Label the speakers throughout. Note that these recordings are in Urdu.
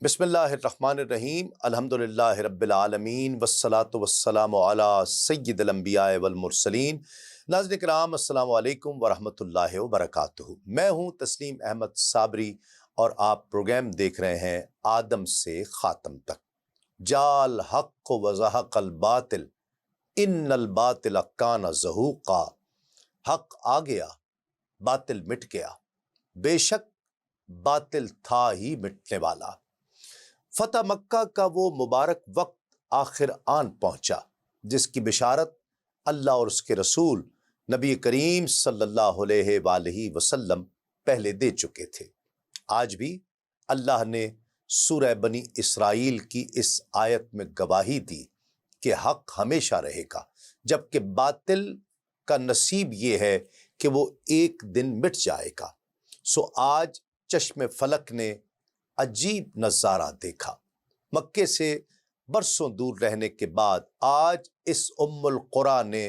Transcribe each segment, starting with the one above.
Speaker 1: بسم اللہ الرحمن الرحیم الحمدللہ رب العالمین والصلاة والسلام علی سید الانبیاء والمرسلین۔ ناظرین کرام السلام علیکم ورحمۃ اللہ وبرکاتہ۔ میں ہوں تسلیم احمد صابری اور آپ پروگرام دیکھ رہے ہیں آدم سے خاتم تک۔ جال حق وزحق الباطل ان الباطل کان زہوقا۔ حق آ گیا، باطل مٹ گیا، بے شک باطل تھا ہی مٹنے والا۔ فتح مکہ کا وہ مبارک وقت آخر آن پہنچا جس کی بشارت اللہ اور اس کے رسول نبی کریم صلی اللہ علیہ وآلہ وسلم پہلے دے چکے تھے۔ آج بھی اللہ نے سورہ بنی اسرائیل کی اس آیت میں گواہی دی کہ حق ہمیشہ رہے گا، جبکہ باطل کا نصیب یہ ہے کہ وہ ایک دن مٹ جائے گا۔ سو آج چشم فلک نے عجیب نظارہ دیکھا۔ مکے سے برسوں دور رہنے کے بعد آج اس ام القریٰ نے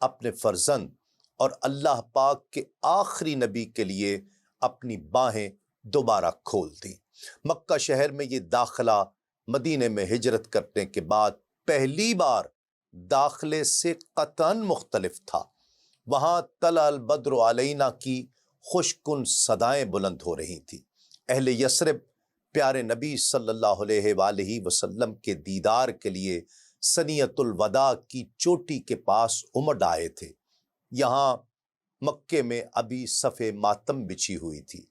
Speaker 1: اپنے فرزند اور اللہ پاک کے آخری نبی کے لیے اپنی باہیں دوبارہ کھول دی۔ مکہ شہر میں یہ داخلہ مدینے میں ہجرت کرنے کے بعد پہلی بار داخلے سے قطعاً مختلف تھا۔ وہاں طلع البدر علینا کی خوشکن صدائیں بلند ہو رہی تھیں۔ اہل یثرب پیارے نبی صلی اللہ علیہ وآلہ وسلم کے دیدار کے لیے ثنیۃ الوداع کی چوٹی کے پاس امڈ آئے تھے۔ یہاں مکے میں ابھی صف ماتم بچھی ہوئی تھی۔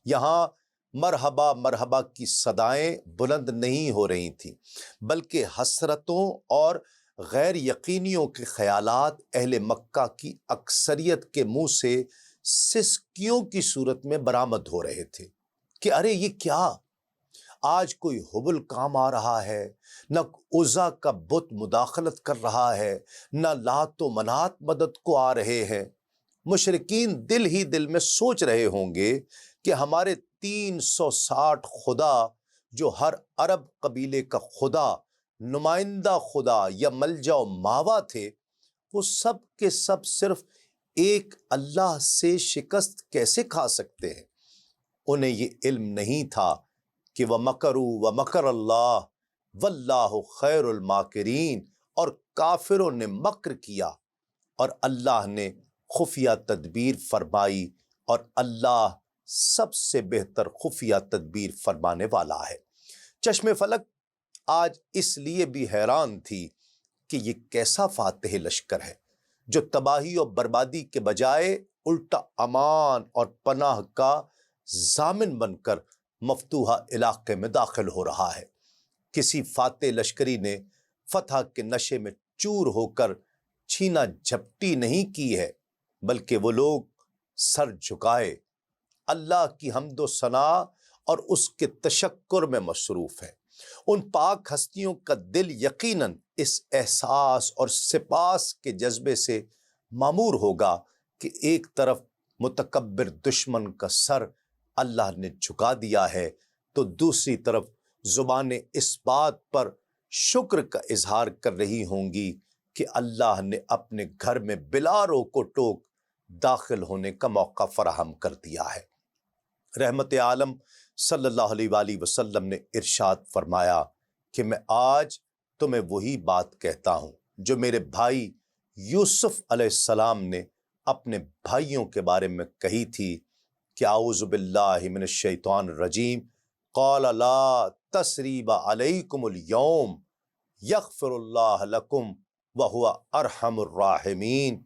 Speaker 1: یہاں مرحبا مرحبا کی صدائیں بلند نہیں ہو رہی تھیں، بلکہ حسرتوں اور غیر یقینیوں کے خیالات اہل مکہ کی اکثریت کے منہ سے سسکیوں کی صورت میں برآمد ہو رہے تھے کہ ارے یہ کیا، آج کوئی حبل کام آ رہا ہے، نہ عزا کا بت مداخلت کر رہا ہے، نہ لات و منات مدد کو آ رہے ہیں۔ مشرکین دل ہی دل میں سوچ رہے ہوں گے کہ ہمارے 360 خدا جو ہر عرب قبیلے کا خدا، نمائندہ خدا یا ملجا و ماوا تھے، وہ سب کے سب صرف ایک اللہ سے شکست کیسے کھا سکتے ہیں؟ انہیں یہ علم نہیں تھا کہ وَمَكَرُوا وَمَكَرَ اللَّهُ وَاللَّهُ خَيْرُ الْمَاكِرِينَ، اور کافروں نے مکر کیا اور اللہ نے خفیہ تدبیر فرمائی، اور اللہ سب سے بہتر خفیہ تدبیر فرمانے والا ہے۔ چشم فلک آج اس لیے بھی حیران تھی کہ یہ کیسا فاتح لشکر ہے جو تباہی اور بربادی کے بجائے الٹا امان اور پناہ کا ضامن بن کر مفتوحہ علاقے میں داخل ہو رہا ہے۔ کسی فاتح لشکری نے فتح کے نشے میں چور ہو کر چھینا جھپٹی نہیں کی ہے، بلکہ وہ لوگ سر جھکائے اللہ کی حمد و ثنا اور اس کے تشکر میں مصروف ہیں۔ ان پاک ہستیوں کا دل یقیناً اس احساس اور سپاس کے جذبے سے معمور ہوگا کہ ایک طرف متکبر دشمن کا سر اللہ نے جھکا دیا ہے، تو دوسری طرف زبانیں اس بات پر شکر کا اظہار کر رہی ہوں گی کہ اللہ نے اپنے گھر میں بلا روک و ٹوک داخل ہونے کا موقع فراہم کر دیا ہے۔ رحمت عالم صلی اللہ علیہ وآلہ وسلم نے ارشاد فرمایا کہ میں آج تمہیں وہی بات کہتا ہوں جو میرے بھائی یوسف علیہ السلام نے اپنے بھائیوں کے بارے میں کہی تھی کہ اعوذ باللہ من الشیطان الرجیم، قال لا تثریب علیکم اليوم یغفر اللہ لکم وہو ارحم الراحمین۔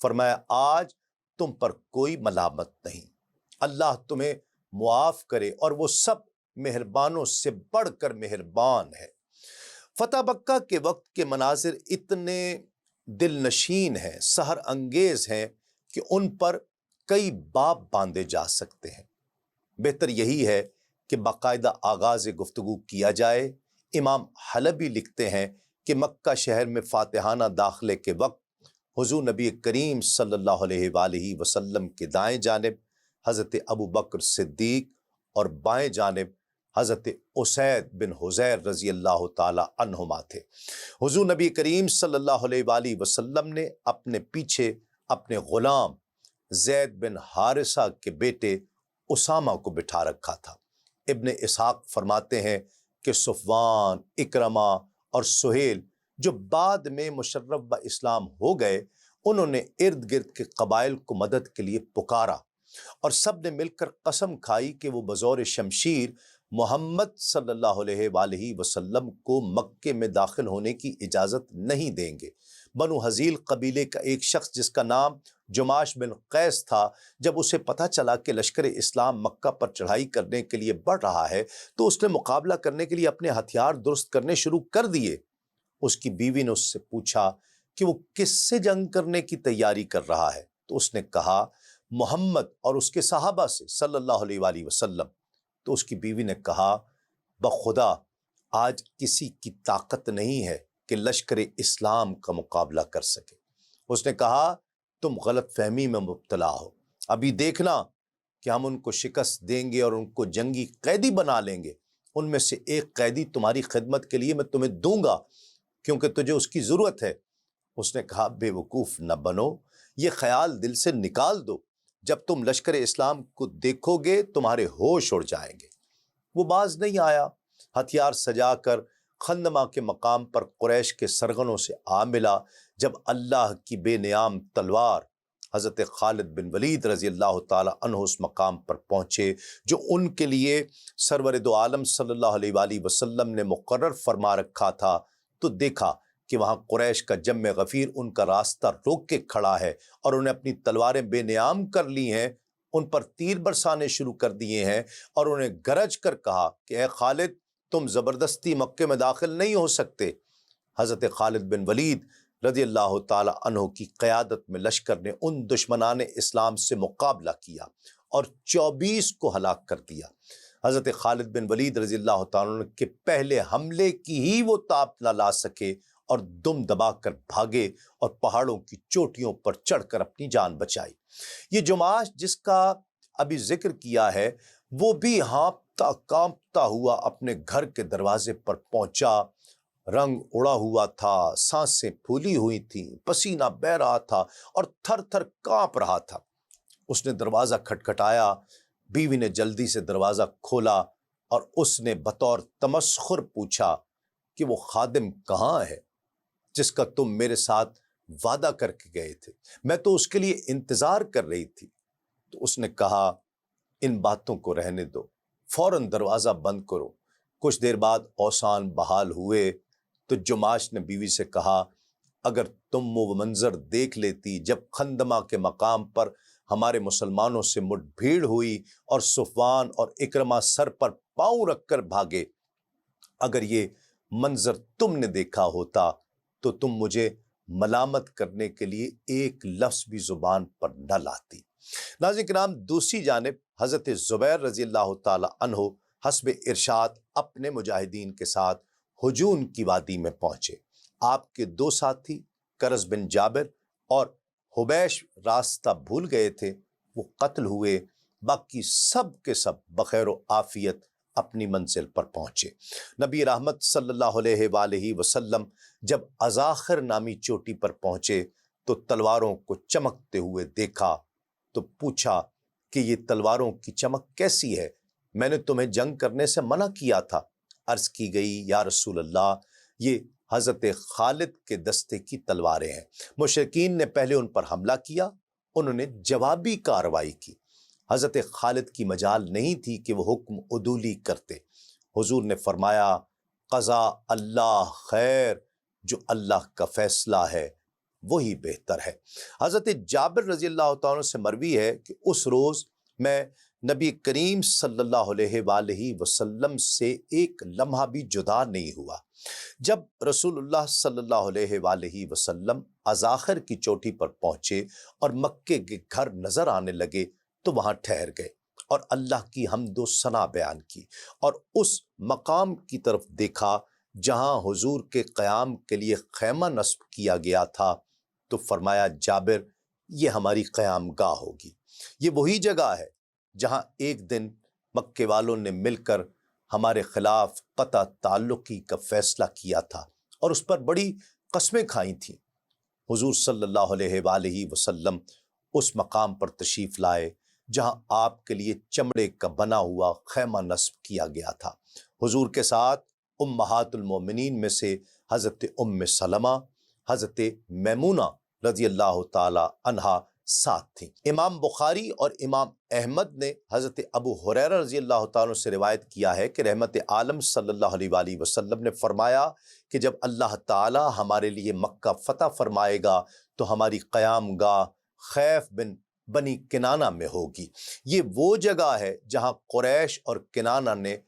Speaker 1: فرمایا آج تم پر کوئی ملامت نہیں، اللہ تمہیں معاف کرے اور وہ سب مہربانوں سے بڑھ کر مہربان ہے۔ فتح مکہ کے وقت کے مناظر اتنے دل نشین ہیں، سحر انگیز ہیں کہ ان پر کئی باب باندھے جا سکتے ہیں۔ بہتر یہی ہے کہ باقاعدہ آغاز گفتگو کیا جائے۔ امام حلبی لکھتے ہیں کہ مکہ شہر میں فاتحانہ داخلے کے وقت حضور نبی کریم صلی اللہ علیہ وآلہ وسلم کے دائیں جانب حضرت ابو بکر صدیق اور بائیں جانب حضرت اسید بن حضیر رضی اللہ تعالی عنہما تھے۔ حضور نبی کریم صلی اللہ علیہ وآلہ وسلم نے اپنے پیچھے اپنے غلام زید بن حارثہ کے بیٹے اسامہ کو بٹھا رکھا تھا۔ ابن اسحاق فرماتے ہیں کہ صفوان، اکرمہ اور سہیل جو بعد میں مشرف و اسلام ہو گئے، انہوں نے ارد گرد کے قبائل کو مدد کے لیے پکارا اور سب نے مل کر قسم کھائی کہ وہ بزور شمشیر محمد صلی اللہ علیہ وآلہ وسلم کو مکے میں داخل ہونے کی اجازت نہیں دیں گے۔ بنو حزیل قبیلے کا ایک شخص جس کا نام جماش بن قیس تھا، جب اسے پتہ چلا کہ لشکر اسلام مکہ پر چڑھائی کرنے کے لیے بڑھ رہا ہے تو اس نے مقابلہ کرنے کے لیے اپنے ہتھیار درست کرنے شروع کر دیے۔ اس کی بیوی نے اس سے پوچھا کہ وہ کس سے جنگ کرنے کی تیاری کر رہا ہے، تو اس نے کہا محمد اور اس کے صحابہ سے صلی اللہ علیہ وآلہ وسلم۔ تو اس کی بیوی نے کہا بخدا آج کسی کی طاقت نہیں ہے کہ لشکر اسلام کا مقابلہ کر سکے۔ اس نے کہا تم غلط فہمی میں مبتلا ہو، ابھی دیکھنا کہ ہم ان کو شکست دیں گے اور ان کو جنگی قیدی بنا لیں گے۔ ان میں سے ایک قیدی تمہاری خدمت کے لیے میں تمہیں دوں گا کیونکہ تجھے اس کی ضرورت ہے۔ اس نے کہا بے وقوف نہ بنو، یہ خیال دل سے نکال دو، جب تم لشکر اسلام کو دیکھو گے تمہارے ہوش اڑ جائیں گے۔ وہ باز نہیں آیا، ہتھیار سجا کر خندمہ کے مقام پر قریش کے سرغنوں سے آ ملا۔ جب اللہ کی بے نیام تلوار حضرت خالد بن ولید رضی اللہ تعالی عنہ اس مقام پر پہنچے جو ان کے لیے سرور دو عالم صلی اللہ علیہ وآلہ وسلم نے مقرر فرما رکھا تھا، تو دیکھا کہ وہاں قریش کا جم غفیر ان کا راستہ روک کے کھڑا ہے اور انہیں اپنی تلواریں بے نیام کر لی ہیں، ان پر تیر برسانے شروع کر دیے ہیں اور انہیں گرج کر کہا کہ اے خالد تم زبردستی مکے میں داخل نہیں ہو سکتے۔ حضرت خالد بن ولید رضی اللہ تعالی عنہ کی قیادت میں لشکر نے ان دشمنان اسلام سے مقابلہ کیا اور 24 کو ہلاک کر دیا۔ حضرت خالد بن ولید رضی اللہ تعالیٰ عنہ کے پہلے حملے کی ہی وہ تاب نہ لا سکے اور دم دبا کر بھاگے اور پہاڑوں کی چوٹیوں پر چڑھ کر اپنی جان بچائی۔ یہ جماش جس کا ابھی ذکر کیا ہے وہ بھی ہانپتا کانپتا ہوا اپنے گھر کے دروازے پر پہنچا۔ رنگ اڑا ہوا تھا، سانسیں پھولی ہوئی تھیں، پسینہ بہہ رہا تھا اور تھر تھر کانپ رہا تھا۔ اس نے دروازہ کھٹکھٹایا، بیوی نے جلدی سے دروازہ کھولا اور اس نے بطور تمسخر پوچھا کہ وہ خادم کہاں ہے جس کا تم میرے ساتھ وعدہ کر کے گئے تھے؟ میں تو اس کے لیے انتظار کر رہی تھی۔ تو اس نے کہا ان باتوں کو رہنے دو، فوراً دروازہ بند کرو۔ کچھ دیر بعد اوسان بحال ہوئے تو جماش نے بیوی سے کہا اگر تم وہ منظر دیکھ لیتی جب خندمہ کے مقام پر ہمارے مسلمانوں سے مٹ بھیڑ ہوئی اور صفوان اور اکرمہ سر پر پاؤں رکھ کر بھاگے، اگر یہ منظر تم نے دیکھا ہوتا تو تم مجھے ملامت کرنے کے لیے ایک لفظ بھی زبان پر نہ لاتی۔ ناظرین کرام، دوسری جانب حضرت زبیر رضی اللہ تعالی عنہ حسب ارشاد اپنے مجاہدین کے ساتھ ہجون کی وادی میں پہنچے۔ آپ کے دو ساتھی کرز بن جابر اور حبیش راستہ بھول گئے تھے، وہ قتل ہوئے، باقی سب کے سب بخیر و عافیت اپنی منزل پر پہنچے۔ نبی رحمت صلی اللہ علیہ وآلہ وسلم جب ازاخر نامی چوٹی پر پہنچے تو تلواروں کو چمکتے ہوئے دیکھا تو پوچھا کہ یہ تلواروں کی چمک کیسی ہے؟ میں نے تمہیں جنگ کرنے سے منع کیا تھا۔ عرض کی گئی یا رسول اللہ یہ حضرت خالد کے دستے کی تلواریں ہیں۔ مشرکین نے پہلے ان پر حملہ کیا، انہوں نے جوابی کارروائی کی۔ حضرت خالد کی مجال نہیں تھی کہ وہ حکم عدولی کرتے۔ حضور نے فرمایا قضا اللہ خیر، جو اللہ کا فیصلہ ہے وہی بہتر ہے۔ حضرت جابر رضی اللہ تعالیٰ سے مروی ہے کہ اس روز میں نبی کریم صلی اللہ علیہ وآلہ وسلم سے ایک لمحہ بھی جدا نہیں ہوا۔ جب رسول اللہ صلی اللہ علیہ وآلہ وسلم ازاخر کی چوٹی پر پہنچے اور مکے کے گھر نظر آنے لگے تو وہاں ٹھہر گئے اور اللہ کی حمد و ثنا بیان کی اور اس مقام کی طرف دیکھا جہاں حضور کے قیام کے لیے خیمہ نصب کیا گیا تھا، تو فرمایا جابر یہ ہماری قیام گاہ ہوگی، یہ وہی جگہ ہے جہاں ایک دن مکے والوں نے مل کر ہمارے خلاف قطع تعلقی کا فیصلہ کیا تھا اور اس پر بڑی قسمیں کھائی تھیں۔ حضور صلی اللہ علیہ وآلہ وسلم اس مقام پر تشریف لائے جہاں آپ کے لیے چمڑے کا بنا ہوا خیمہ نصب کیا گیا تھا۔ حضور کے ساتھ امہات المومنین میں سے حضرت ام سلمہ، حضرت میمونہ رضی اللہ تعالی عنہا ساتھ تھیں۔ امام بخاری اور امام احمد نے حضرت ابو ہریرہ رضی اللہ تعالیٰ سے روایت کیا ہے کہ رحمت عالم صلی اللہ علیہ وآلہ وسلم نے فرمایا کہ جب اللہ تعالیٰ ہمارے لیے مکہ فتح فرمائے گا تو ہماری قیام گاہ خیف بنی کنانہ میں ہوگی۔ یہ وہ جگہ ہے جہاں قریش اور کنانہ نے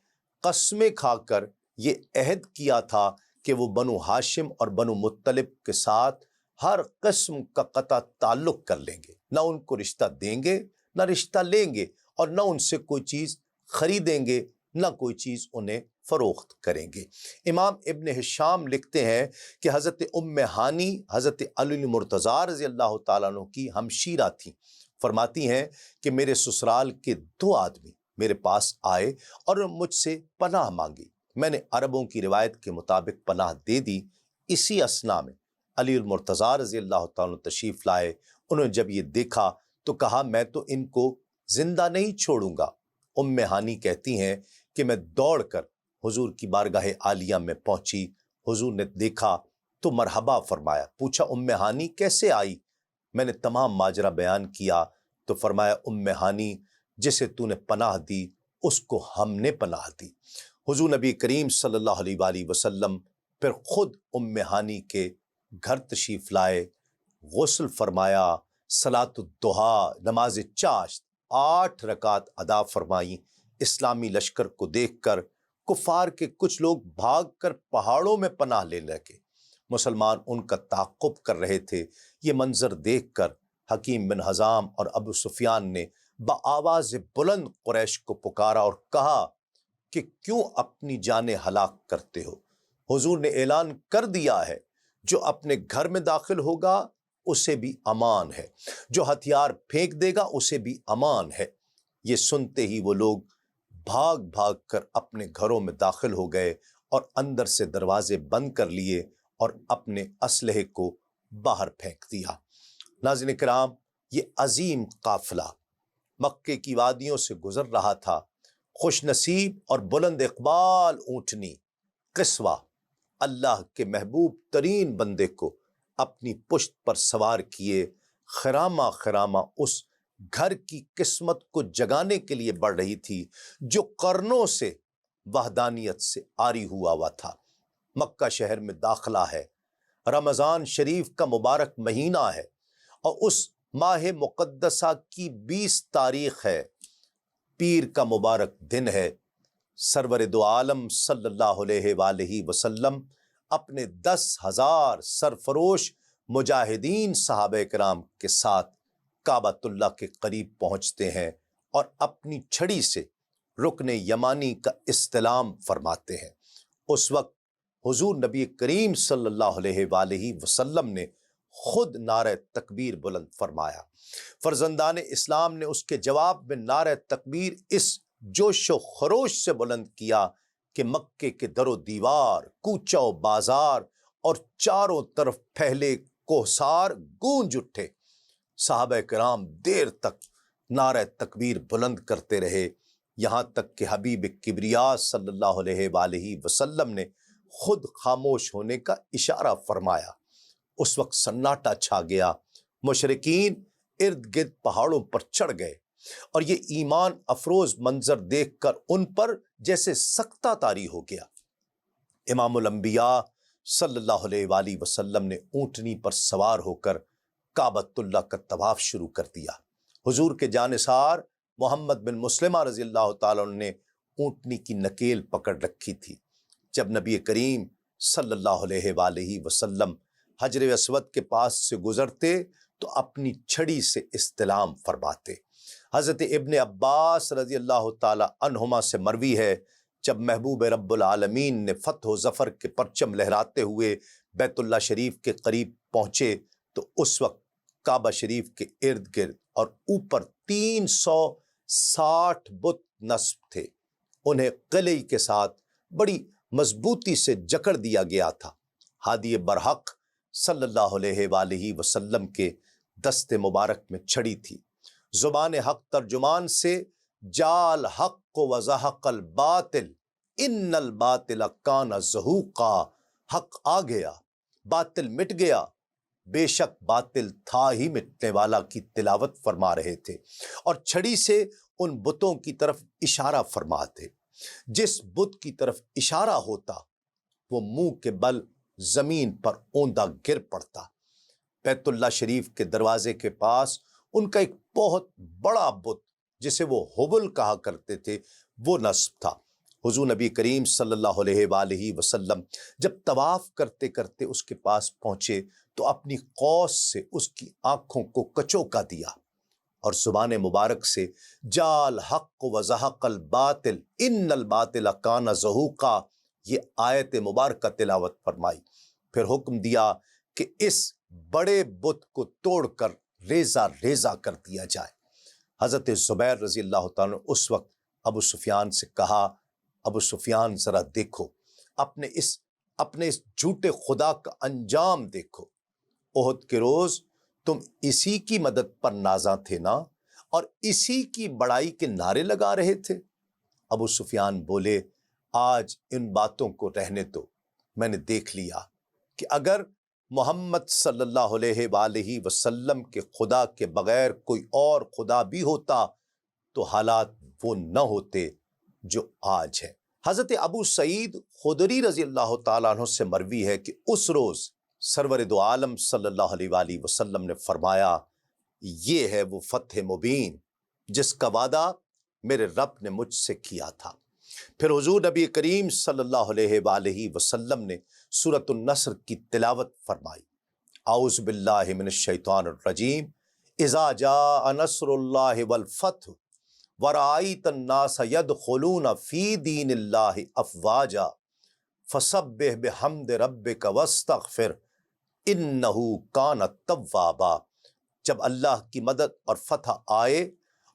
Speaker 1: قسمیں کھا کر یہ عہد کیا تھا کہ وہ بنو ہاشم اور بنو مطلب کے ساتھ ہر قسم کا قطع تعلق کر لیں گے، نہ ان کو رشتہ دیں گے، نہ رشتہ لیں گے، اور نہ ان سے کوئی چیز خریدیں گے، نہ کوئی چیز انہیں فروخت کریں گے۔ امام ابن ہشام لکھتے ہیں کہ حضرت ام ہانی حضرت علی المرتضیٰ رضی اللہ تعالیٰ عنہ کی ہمشیرہ تھیں۔ فرماتی ہیں کہ میرے سسرال کے 2 آدمی میرے پاس آئے اور مجھ سے پناہ مانگی۔ میں نے عربوں کی روایت کے مطابق پناہ دے دی۔ اسی اثنا میں علی المرتضیٰ رضی اللہ تعالیٰ تشریف لائے۔ انہوں نے جب یہ دیکھا تو کہا میں تو ان کو زندہ نہیں چھوڑوں گا۔ ام ہانی کہتی ہیں کہ میں دوڑ کر حضور کی بارگاہ عالیہ میں پہنچی۔ حضور نے دیکھا تو مرحبا فرمایا۔ پوچھا ام ہانی کیسے آئی؟ میں نے تمام ماجرا بیان کیا تو فرمایا ام ہانی جسے تو نے پناہ دی اس کو ہم نے پناہ دی۔ حضور نبی کریم صلی اللہ علیہ وآلہ وسلم پھر خود ام ہانی کے گھر تشریف لائے، غسل فرمایا، صلاۃ الضحیٰ نماز چاشت 8 رکعت ادا فرمائیں۔ اسلامی لشکر کو دیکھ کر کفار کے کچھ لوگ بھاگ کر پہاڑوں میں پناہ لے لگے۔ مسلمان ان کا تعاقب کر رہے تھے۔ یہ منظر دیکھ کر حکیم بن حزام اور ابو سفیان نے بآواز بلند قریش کو پکارا اور کہا کہ کیوں اپنی جانیں ہلاک کرتے ہو؟ حضور نے اعلان کر دیا ہے جو اپنے گھر میں داخل ہوگا اسے بھی امان ہے، جو ہتھیار پھینک دے گا اسے بھی امان ہے۔ یہ سنتے ہی وہ لوگ بھاگ بھاگ کر اپنے گھروں میں داخل ہو گئے اور اندر سے دروازے بند کر لیے اور اپنے اسلحے کو باہر پھینک دیا۔ ناظرین کرام، یہ عظیم قافلہ مکے کی وادیوں سے گزر رہا تھا۔ خوش نصیب اور بلند اقبال اونٹنی قصوہ اللہ کے محبوب ترین بندے کو اپنی پشت پر سوار کیے خرامہ خرامہ اس گھر کی قسمت کو جگانے کے لیے بڑھ رہی تھی جو قرنوں سے وحدانیت سے عاری ہوا تھا۔ مکہ شہر میں داخلہ ہے، رمضان شریف کا مبارک مہینہ ہے اور اس ماہ مقدسہ کی 20 تاریخ ہے، پیر کا مبارک دن ہے۔ سرور دو عالم صلی اللہ علیہ وآلہ وسلم اپنے 10,000 سرفروش مجاہدین صحابہ کرام کے ساتھ کعبۃ اللہ کے قریب پہنچتے ہیں اور اپنی چھڑی سے رکن یمانی کا استلام فرماتے ہیں۔ اس وقت حضور نبی کریم صلی اللہ علیہ وآلہ وسلم نے خود نعرہ تکبیر بلند فرمایا۔ فرزندان اسلام نے اس کے جواب میں نعرہ تکبیر اس جوش و خروش سے بلند کیا کہ مکے کے در و دیوار، کوچہ و بازار اور چاروں طرف پھیلے کوہسار گونج اٹھے۔ صحابہ کرام دیر تک نعرہ تکبیر بلند کرتے رہے، یہاں تک کہ حبیب کبریا صلی اللہ علیہ وآلہ وسلم نے خود خاموش ہونے کا اشارہ فرمایا۔ اس وقت سناٹا چھا گیا، مشرکین ارد گرد پہاڑوں پر چڑھ گئے اور یہ ایمان افروز منظر دیکھ کر ان پر جیسے سکتہ طاری ہو گیا۔ امام الانبیاء صلی اللہ علیہ وآلہ وسلم نے اونٹنی پر سوار ہو کر کعبۃ اللہ کا طواف شروع کر دیا۔ حضور کے جانثار محمد بن مسلمہ رضی اللہ تعالیٰ عنہ نے اونٹنی کی نکیل پکڑ رکھی تھی۔ جب نبی کریم صلی اللہ علیہ وآلہ وسلم حجر اسود کے پاس سے گزرتے تو اپنی چھڑی سے استلام فرماتے۔ حضرت ابن عباس رضی اللہ تعالی عنہما سے مروی ہے جب محبوب رب العالمین نے فتح و ظفر کے پرچم لہراتے ہوئے بیت اللہ شریف کے قریب پہنچے تو اس وقت کعبہ شریف کے ارد گرد اور اوپر 360 بت نصب تھے۔ انہیں قلعے کے ساتھ بڑی مضبوطی سے جکڑ دیا گیا تھا۔ ہادی برحق صلی اللہ علیہ وآلہ وسلم کے دست مبارک میں چھڑی تھی۔ زبان حق ترجمان سے جال حق و وزحق الباطل ان الباطل کان زہوقا، حق آ گیا، باطل مٹ گیا، بے شک باطل تھا ہی مٹنے والا کی تلاوت فرما رہے تھے، اور چھڑی سے ان بتوں کی طرف اشارہ فرماتے۔ جس بت کی طرف اشارہ ہوتا وہ منہ کے بل زمین پر اوندا گر پڑتا۔ بیت اللہ شریف کے دروازے کے پاس ان کا ایک بہت بڑا بت جسے وہ حبل کہا کرتے تھے وہ نصب تھا۔ حضور نبی کریم صلی اللہ علیہ وآلہ وسلم جب طواف کرتے کرتے اس کے پاس پہنچے تو اپنی قوس سے اس کی آنکھوں کو کچوکا دیا اور زبان مبارک سے جا الحق وزہق الباطل ان الباطل کان زہوقا یہ آیت مبارکہ تلاوت فرمائی۔ پھر حکم دیا کہ اس بڑے بت کو توڑ کر ریزہ ریزہ کر دیا جائے۔ حضرت زبیر رضی اللہ تعالیٰ نے اس وقت ابو سفیان سے کہا، ابو سفیان ذرا دیکھو، اپنے اس جھوٹے خدا کا انجام دیکھو۔ احد کے روز تم اسی کی مدد پر نازاں تھے نا، اور اسی کی بڑائی کے نعرے لگا رہے تھے۔ ابو سفیان بولے، آج ان باتوں کو رہنے دو، میں نے دیکھ لیا کہ اگر محمد صلی اللہ علیہ وآلہ وسلم کے خدا کے بغیر کوئی اور خدا بھی ہوتا تو حالات وہ نہ ہوتے جو آج ہے۔ حضرت ابو سعید خدری رضی اللہ تعالیٰ عنہ سے مروی ہے کہ اس روز سرور دو عالم صلی اللہ علیہ وآلہ وسلم نے فرمایا، یہ ہے وہ فتح مبین جس کا وعدہ میرے رب نے مجھ سے کیا تھا۔ پھر حضور نبی کریم صلی اللہ علیہ وآلہ وسلم نے سورۃ النصر کی تلاوت فرمائی۔ اعوذ باللہ من الشیطان الرجیم، اذا جاء نصر اللہ والفتح ورأیت الناس يدخلون فی دین اللہ افواجا فسبح بحمد ربک واستغفر انہ کان توابا۔ جب اللہ کی مدد اور فتح آئے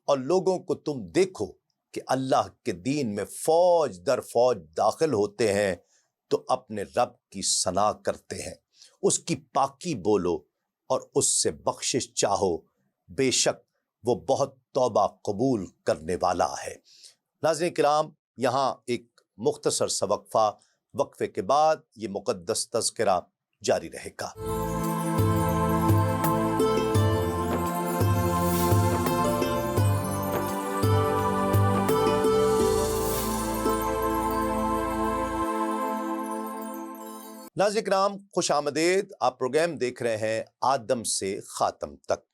Speaker 1: اور لوگوں کو تم دیکھو کہ اللہ کے دین میں فوج در فوج داخل ہوتے ہیں تو اپنے رب کی ثنا کرتے ہیں، اس کی پاکی بولو اور اس سے بخشش چاہو، بے شک وہ بہت توبہ قبول کرنے والا ہے۔ ناظرین کرام، یہاں ایک مختصر سا وقفہ، وقفے کے بعد یہ مقدس تذکرہ جاری رہے گا۔ ناظرین کرام، خوش آمدید۔ آپ پروگرام دیکھ رہے ہیں آدم سے خاتم تک۔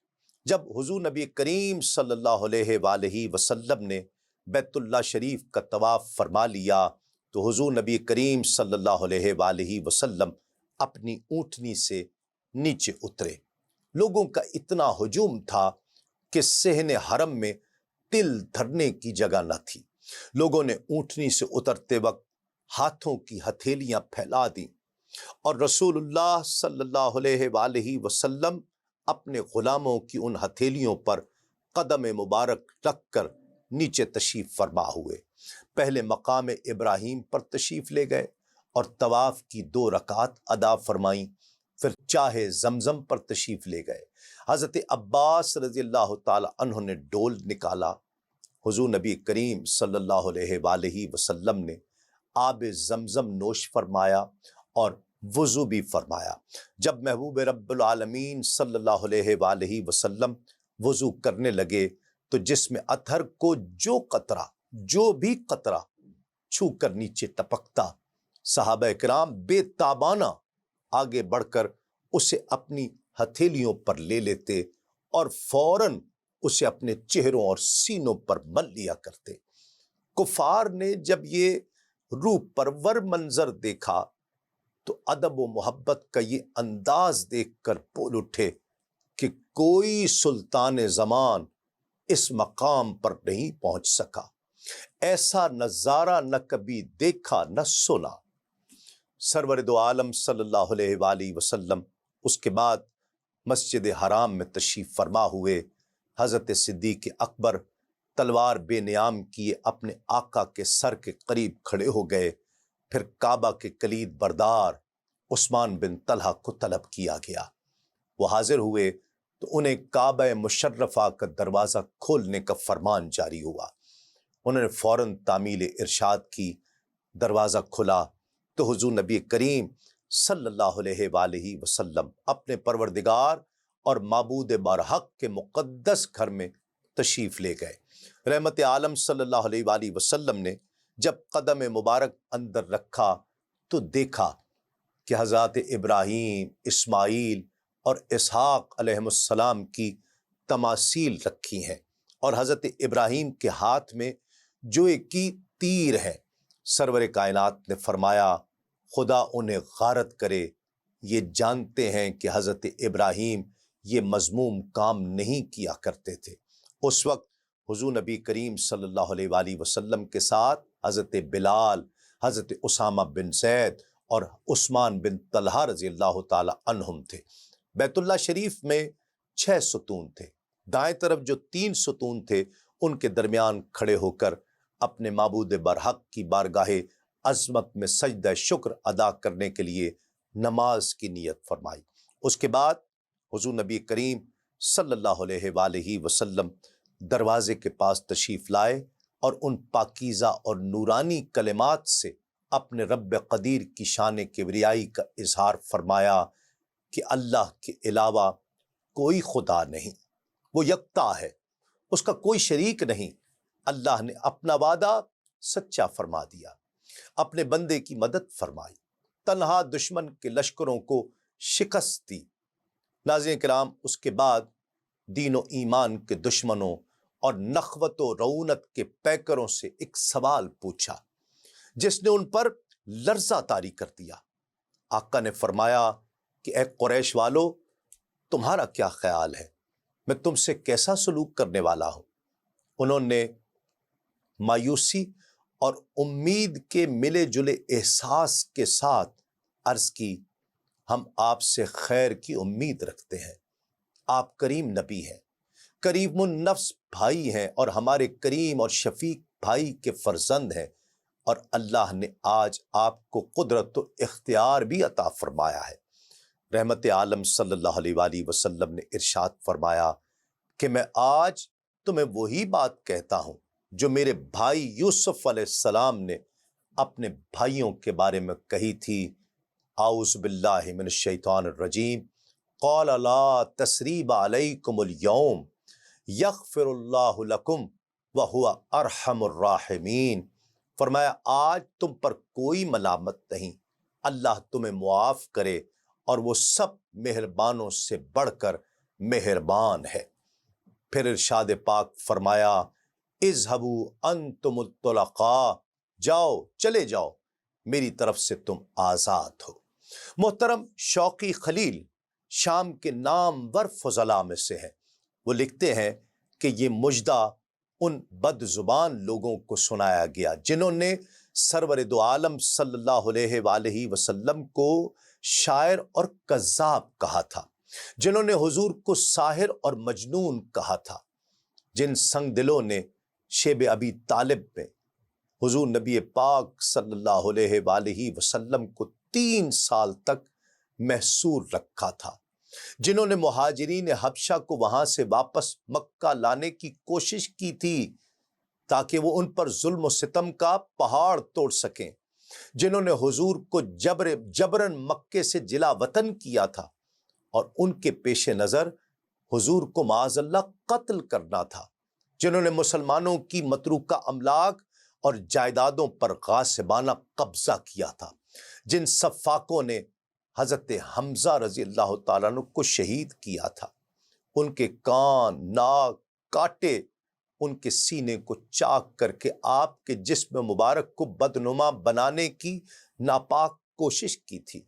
Speaker 1: جب حضور نبی کریم صلی اللہ علیہ وآلہ وسلم نے بیت اللہ شریف کا طواف فرما لیا تو حضور نبی کریم صلی اللہ علیہ وآلہ وسلم اپنی اونٹنی سے نیچے اترے۔ لوگوں کا اتنا ہجوم تھا کہ صحن حرم میں تل دھرنے کی جگہ نہ تھی۔ لوگوں نے اونٹنی سے اترتے وقت ہاتھوں کی ہتھیلیاں پھیلا دیں اور رسول اللہ صلی اللہ علیہ وآلہ وسلم اپنے غلاموں کی ان ہتھیلیوں پر قدم مبارک رکھ کر نیچے تشریف فرما ہوئے۔ پہلے مقام ابراہیم پر تشریف لے گئے اور طواف کی 2 رکعات ادا فرمائیں، پھر چاہے زمزم پر تشریف لے گئے۔ حضرت عباس رضی اللہ تعالی عنہ نے ڈول نکالا۔ حضور نبی کریم صلی اللہ علیہ وآلہ وسلم نے آب زمزم نوش فرمایا اور وضو بھی فرمایا۔ جب محبوب رب العالمین صلی اللہ علیہ وآلہ وسلم وضو کرنے لگے تو جسم اطہر کو جو بھی قطرہ چھو کر نیچے ٹپکتا، صحابہ کرام بے تابانہ آگے بڑھ کر اسے اپنی ہتھیلیوں پر لے لیتے اور فوراً اسے اپنے چہروں اور سینوں پر مل لیا کرتے۔ کفار نے جب یہ روح پرور منظر دیکھا تو ادب و محبت کا یہ انداز دیکھ کر بول اٹھے کہ کوئی سلطان زمان اس مقام پر نہیں پہنچ سکا، ایسا نظارہ نہ کبھی دیکھا نہ سنا۔ سرور دو عالم صلی اللہ علیہ وآلہ وسلم اس کے بعد مسجد حرام میں تشریف فرما ہوئے۔ حضرت صدیق اکبر تلوار بے نیام کیے اپنے آقا کے سر کے قریب کھڑے ہو گئے۔ پھر کعبہ کے کلید بردار عثمان بن طلحہ کو طلب کیا گیا۔ وہ حاضر ہوئے تو انہیں کعبہ مشرفہ کا دروازہ کھولنے کا فرمان جاری ہوا۔ انہوں نے فوراً تعمیل ارشاد کی، دروازہ کھلا تو حضور نبی کریم صلی اللہ علیہ وآلہ وسلم اپنے پروردگار اور معبود برحق کے مقدس گھر میں تشریف لے گئے۔ رحمت عالم صلی اللہ علیہ وآلہ وسلم نے جب قدم مبارک اندر رکھا تو دیکھا کہ حضرات ابراہیم، اسماعیل اور اسحاق علیہ السلام کی تماثیل رکھی ہیں، اور حضرت ابراہیم کے ہاتھ میں جو ایک کی تیر ہے۔ سرور کائنات نے فرمایا خدا انہیں غارت کرے، یہ جانتے ہیں کہ حضرت ابراہیم یہ مذموم کام نہیں کیا کرتے تھے۔ اس وقت حضور نبی کریم صلی اللہ علیہ وآلہ وسلم کے ساتھ حضرت بلال، حضرت اسامہ بن زید اور عثمان بن طلحہ رضی اللہ تعالی عنہم تھے۔ بیت اللہ شریف میں 6 ستون تھے۔ دائیں طرف جو 3 ستون تھے ان کے درمیان کھڑے ہو کر اپنے معبود برحق کی بارگاہ عظمت میں سجدہ شکر ادا کرنے کے لیے نماز کی نیت فرمائی۔ اس کے بعد حضور نبی کریم صلی اللہ علیہ وآلہ وسلم دروازے کے پاس تشریف لائے اور ان پاکیزہ اور نورانی کلمات سے اپنے رب قدیر کی شان کبریائی کا اظہار فرمایا کہ اللہ کے علاوہ کوئی خدا نہیں، وہ یکتا ہے، اس کا کوئی شریک نہیں۔ اللہ نے اپنا وعدہ سچا فرما دیا، اپنے بندے کی مدد فرمائی، تنہا دشمن کے لشکروں کو شکست دی۔ ناظرین کرام، اس کے بعد دین و ایمان کے دشمنوں اور نخوت و رعونت کے پیکروں سے ایک سوال پوچھا جس نے ان پر لرزہ طاری کر دیا۔ آقا نے فرمایا کہ اے قریش والو، تمہارا کیا خیال ہے، میں تم سے کیسا سلوک کرنے والا ہوں؟ انہوں نے مایوسی اور امید کے ملے جلے احساس کے ساتھ عرض کی، ہم آپ سے خیر کی امید رکھتے ہیں، آپ کریم نبی ہیں، کریم النفس بھائی ہیں اور ہمارے کریم اور شفیق بھائی کے فرزند ہیں، اور اللہ نے آج آپ کو قدرت و اختیار بھی عطا فرمایا ہے۔ رحمت عالم صلی اللہ علیہ وآلہ وسلم نے ارشاد فرمایا کہ میں آج تمہیں وہی بات کہتا ہوں جو میرے بھائی یوسف علیہ السلام نے اپنے بھائیوں کے بارے میں کہی تھی۔ اعوذ باللہ من الشیطان الرجیم، قال لا تثریب علیکم اليوم یغفر اللہ لکم وہو ارحم الراحمین۔ فرمایا آج تم پر کوئی ملامت نہیں، اللہ تمہیں معاف کرے اور وہ سب مہربانوں سے بڑھ کر مہربان ہے۔ پھر ارشاد پاک فرمایا اذهبوا انتم الطلقاء، جاؤ چلے جاؤ، میری طرف سے تم آزاد ہو۔ محترم شوقی خلیل شام کے نامور فضلاء میں سے ہیں۔ وہ لکھتے ہیں کہ یہ مژدہ ان بد زبان لوگوں کو سنایا گیا جنہوں نے سرور دو عالم صلی اللہ علیہ وآلہ وسلم کو شاعر اور کذاب کہا تھا، جنہوں نے حضور کو ساحر اور مجنون کہا تھا، جن سنگ دلوں نے شیب ابی طالب میں حضور نبی پاک صلی اللہ علیہ وآلہ وسلم کو 3 سال تک محصور رکھا تھا، جنہوں نے مہاجرین حبشہ کو وہاں سے واپس مکہ لانے کی کوشش کی تھی تاکہ وہ ان پر ظلم و ستم کا پہاڑ توڑ سکیں، جنہوں نے حضور کو جبرن مکے سے جلا وطن کیا تھا اور ان کے پیش نظر حضور کو معاذ اللہ قتل کرنا تھا، جنہوں نے مسلمانوں کی متروکہ املاک اور جائیدادوں پر غاصبانہ قبضہ کیا تھا، جن سفاکوں نے حضرت حمزہ رضی اللہ تعالیٰ عنہ کو شہید کیا تھا، ان کے کان، ناک کاٹے، ان کے سینے کو چاک کر کے آپ کے جسم مبارک کو بدنما بنانے کی ناپاک کوشش کی تھی،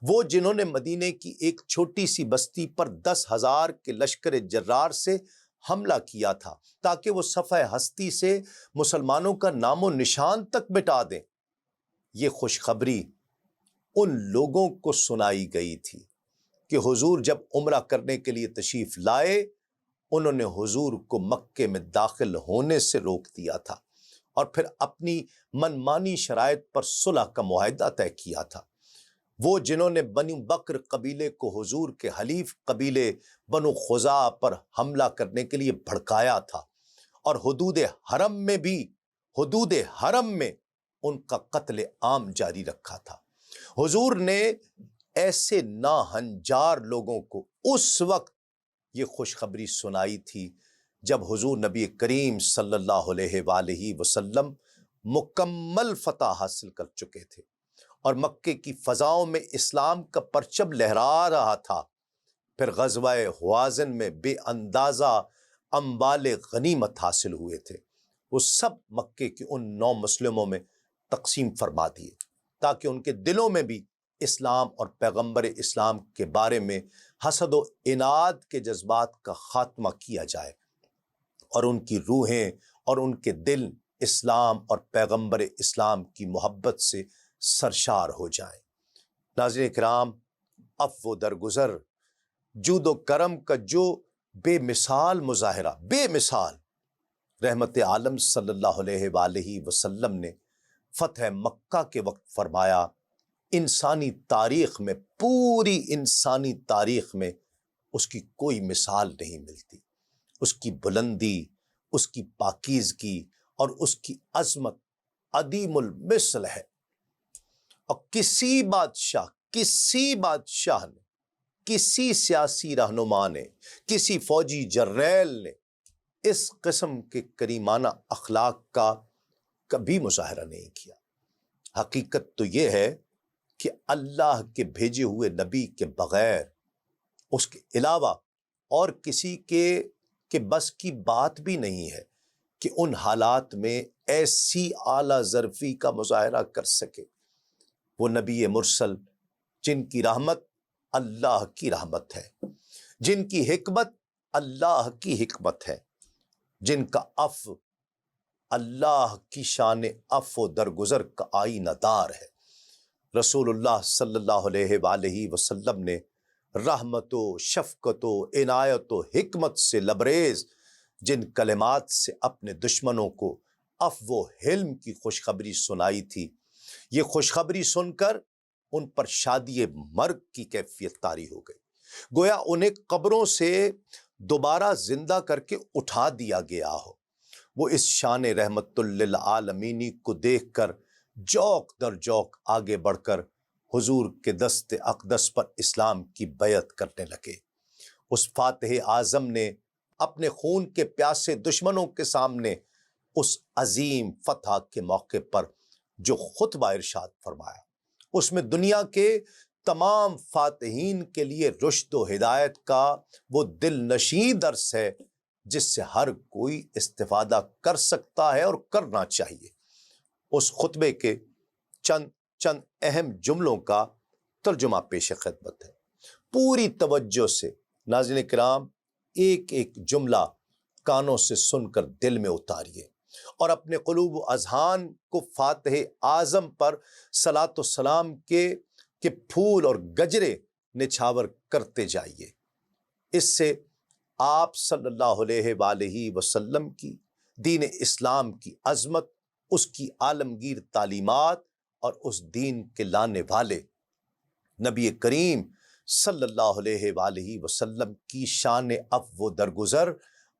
Speaker 1: وہ جنہوں نے مدینے کی ایک چھوٹی سی بستی پر 10,000 کے لشکر جرار سے حملہ کیا تھا تاکہ وہ صفحہ ہستی سے مسلمانوں کا نام و نشان تک مٹا دیں۔ یہ خوشخبری ان لوگوں کو سنائی گئی تھی کہ حضور جب عمرہ کرنے کے لیے تشریف لائے، انہوں نے حضور کو مکے میں داخل ہونے سے روک دیا تھا اور پھر اپنی منمانی شرائط پر صلح کا معاہدہ طے کیا تھا۔ وہ جنہوں نے بنو بکر قبیلے کو حضور کے حلیف قبیلے بنو خزاعہ پر حملہ کرنے کے لیے بھڑکایا تھا اور حدود حرم میں ان کا قتل عام جاری رکھا تھا۔ حضور نے ایسے ناہنجار لوگوں کو اس وقت یہ خوشخبری سنائی تھی جب حضور نبی کریم صلی اللہ علیہ وآلہ وسلم مکمل فتح حاصل کر چکے تھے اور مکے کی فضاؤں میں اسلام کا پرچم لہرا رہا تھا۔ پھر غزوہ حوازن میں بے اندازہ اموال غنیمت حاصل ہوئے تھے، وہ سب مکے کے ان 9 مسلموں میں تقسیم فرما دیے تاکہ ان کے دلوں میں بھی اسلام اور پیغمبر اسلام کے بارے میں حسد و عناد کے جذبات کا خاتمہ کیا جائے اور ان کی روحیں اور ان کے دل اسلام اور پیغمبر اسلام کی محبت سے سرشار ہو جائیں۔ ناظرین کرام، عفو و درگزر، جود و کرم کا جو بے مثال مظاہرہ، بے مثال رحمت عالم صلی اللہ علیہ وآلہ وسلم نے فتح مکہ کے وقت فرمایا، انسانی تاریخ میں، پوری انسانی تاریخ میں اس کی کوئی مثال نہیں ملتی۔ اس کی بلندی، اس کی پاکیزگی اور اس کی عظمت عدیم المثل ہے، اور کسی بادشاہ نے، کسی سیاسی رہنما نے، کسی فوجی جرنیل نے اس قسم کے کریمانہ اخلاق کا کبھی مظاہرہ نہیں کیا۔ حقیقت تو یہ ہے کہ اللہ کے بھیجے ہوئے نبی کے بغیر، اس کے علاوہ اور کسی کے بس کی بات بھی نہیں ہے کہ ان حالات میں ایسی اعلیٰ ظرفی کا مظاہرہ کر سکے۔ وہ نبی مرسل جن کی رحمت اللہ کی رحمت ہے، جن کی حکمت اللہ کی حکمت ہے، جن کا عفو اللہ کی شان عفو و درگزر کا آئینہ دار ہے۔ رسول اللہ صلی اللہ علیہ وآلہ وسلم نے رحمت و شفقت و عنایت و حکمت سے لبریز جن کلمات سے اپنے دشمنوں کو عفو و حلم کی خوشخبری سنائی تھی، یہ خوشخبری سن کر ان پر شادی مرگ کی کیفیت طاری ہو گئی، گویا انہیں قبروں سے دوبارہ زندہ کر کے اٹھا دیا گیا ہو۔ وہ اس شان رحمت للعالمینی کو دیکھ کر جوق در جوق آگے بڑھ کر حضور کے دست اقدس پر اسلام کی بیعت کرنے لگے۔ اس فاتح اعظم نے اپنے خون کے پیاسے دشمنوں کے سامنے اس عظیم فتح کے موقع پر جو خطبہ ارشاد فرمایا، اس میں دنیا کے تمام فاتحین کے لیے رشد و ہدایت کا وہ دل نشین درس ہے جس سے ہر کوئی استفادہ کر سکتا ہے اور کرنا چاہیے۔ اس خطبے کے چند اہم جملوں کا ترجمہ پیش خدمت ہے۔ پوری توجہ سے ناظرین کرام ایک ایک جملہ کانوں سے سن کر دل میں اتاریے اور اپنے قلوب و اذہان کو فاتح اعظم پر صلاۃ و سلام کے پھول اور گجرے نچھاور کرتے جائیے۔ اس سے آپ صلی اللہ علیہ وآلہ وسلم کی دین اسلام کی عظمت، اس کی عالمگیر تعلیمات اور اس دین کے لانے والے نبی کریم صلی اللہ علیہ وآلہ وسلم کی شان عفو و درگزر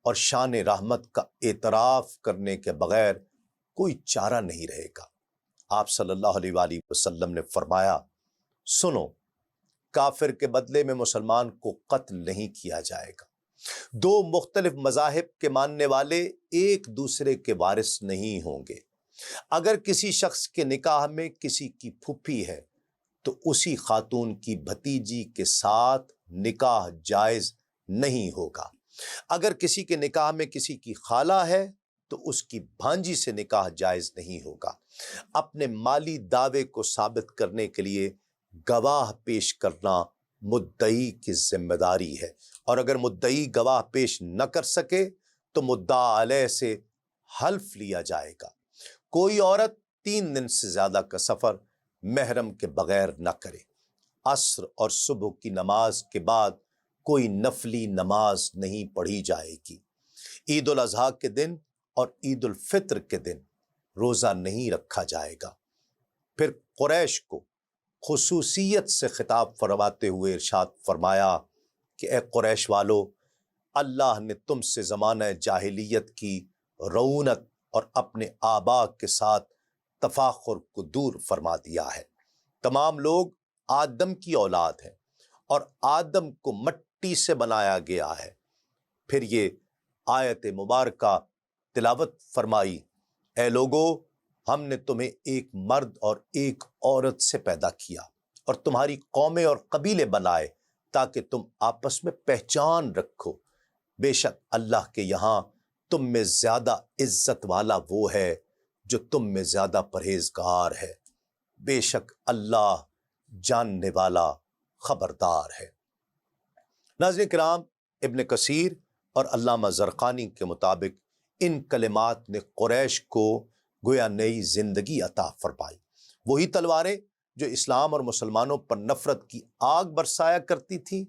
Speaker 1: اور شان رحمت کا اعتراف کرنے کے بغیر کوئی چارہ نہیں رہے گا۔ آپ صلی اللہ علیہ وآلہ وسلم نے فرمایا، سنو، کافر کے بدلے میں مسلمان کو قتل نہیں کیا جائے گا۔ 2 مختلف مذاہب کے ماننے والے ایک دوسرے کے وارث نہیں ہوں گے۔ اگر کسی شخص کے نکاح میں کسی کی پھوپھی ہے تو اسی خاتون کی بھتیجی کے ساتھ نکاح جائز نہیں ہوگا۔ اگر کسی کے نکاح میں کسی کی خالہ ہے تو اس کی بھانجی سے نکاح جائز نہیں ہوگا۔ اپنے مالی دعوے کو ثابت کرنے کے لیے گواہ پیش کرنا مدعی کی ذمہ داری ہے، اور اگر مدعی گواہ پیش نہ کر سکے تو مدعا علیہ سے حلف لیا جائے گا۔ کوئی عورت 3 دن سے زیادہ کا سفر محرم کے بغیر نہ کرے۔ عصر اور صبح کی نماز کے بعد کوئی نفلی نماز نہیں پڑھی جائے گی۔ عید الاضحیٰ کے دن اور عید الفطر کے دن روزہ نہیں رکھا جائے گا۔ پھر قریش کو خصوصیت سے خطاب فرماتے ہوئے ارشاد فرمایا کہ اے قریش والو، اللہ نے تم سے زمانہ جاہلیت کی رعونت اور اپنے آبا کے ساتھ تفاخر کو دور فرما دیا ہے۔ تمام لوگ آدم کی اولاد ہیں اور آدم کو مٹی سے بنایا گیا ہے۔ پھر یہ آیت مبارکہ تلاوت فرمائی، اے لوگو، ہم نے تمہیں ایک مرد اور ایک عورت سے پیدا کیا اور تمہاری قومیں اور قبیلے بنائے تاکہ تم آپس میں پہچان رکھو۔ بے شک اللہ کے یہاں تم میں زیادہ عزت والا وہ ہے جو تم میں زیادہ پرہیزگار ہے۔ بے شک اللہ جاننے والا خبردار ہے۔ ناظرین کرام، ابن کثیر اور علامہ زرقانی کے مطابق ان کلمات نے قریش کو گویا نئی زندگی عطا فرمائی۔ وہی تلواریں جو اسلام اور مسلمانوں پر نفرت کی آگ برسایا کرتی تھیں،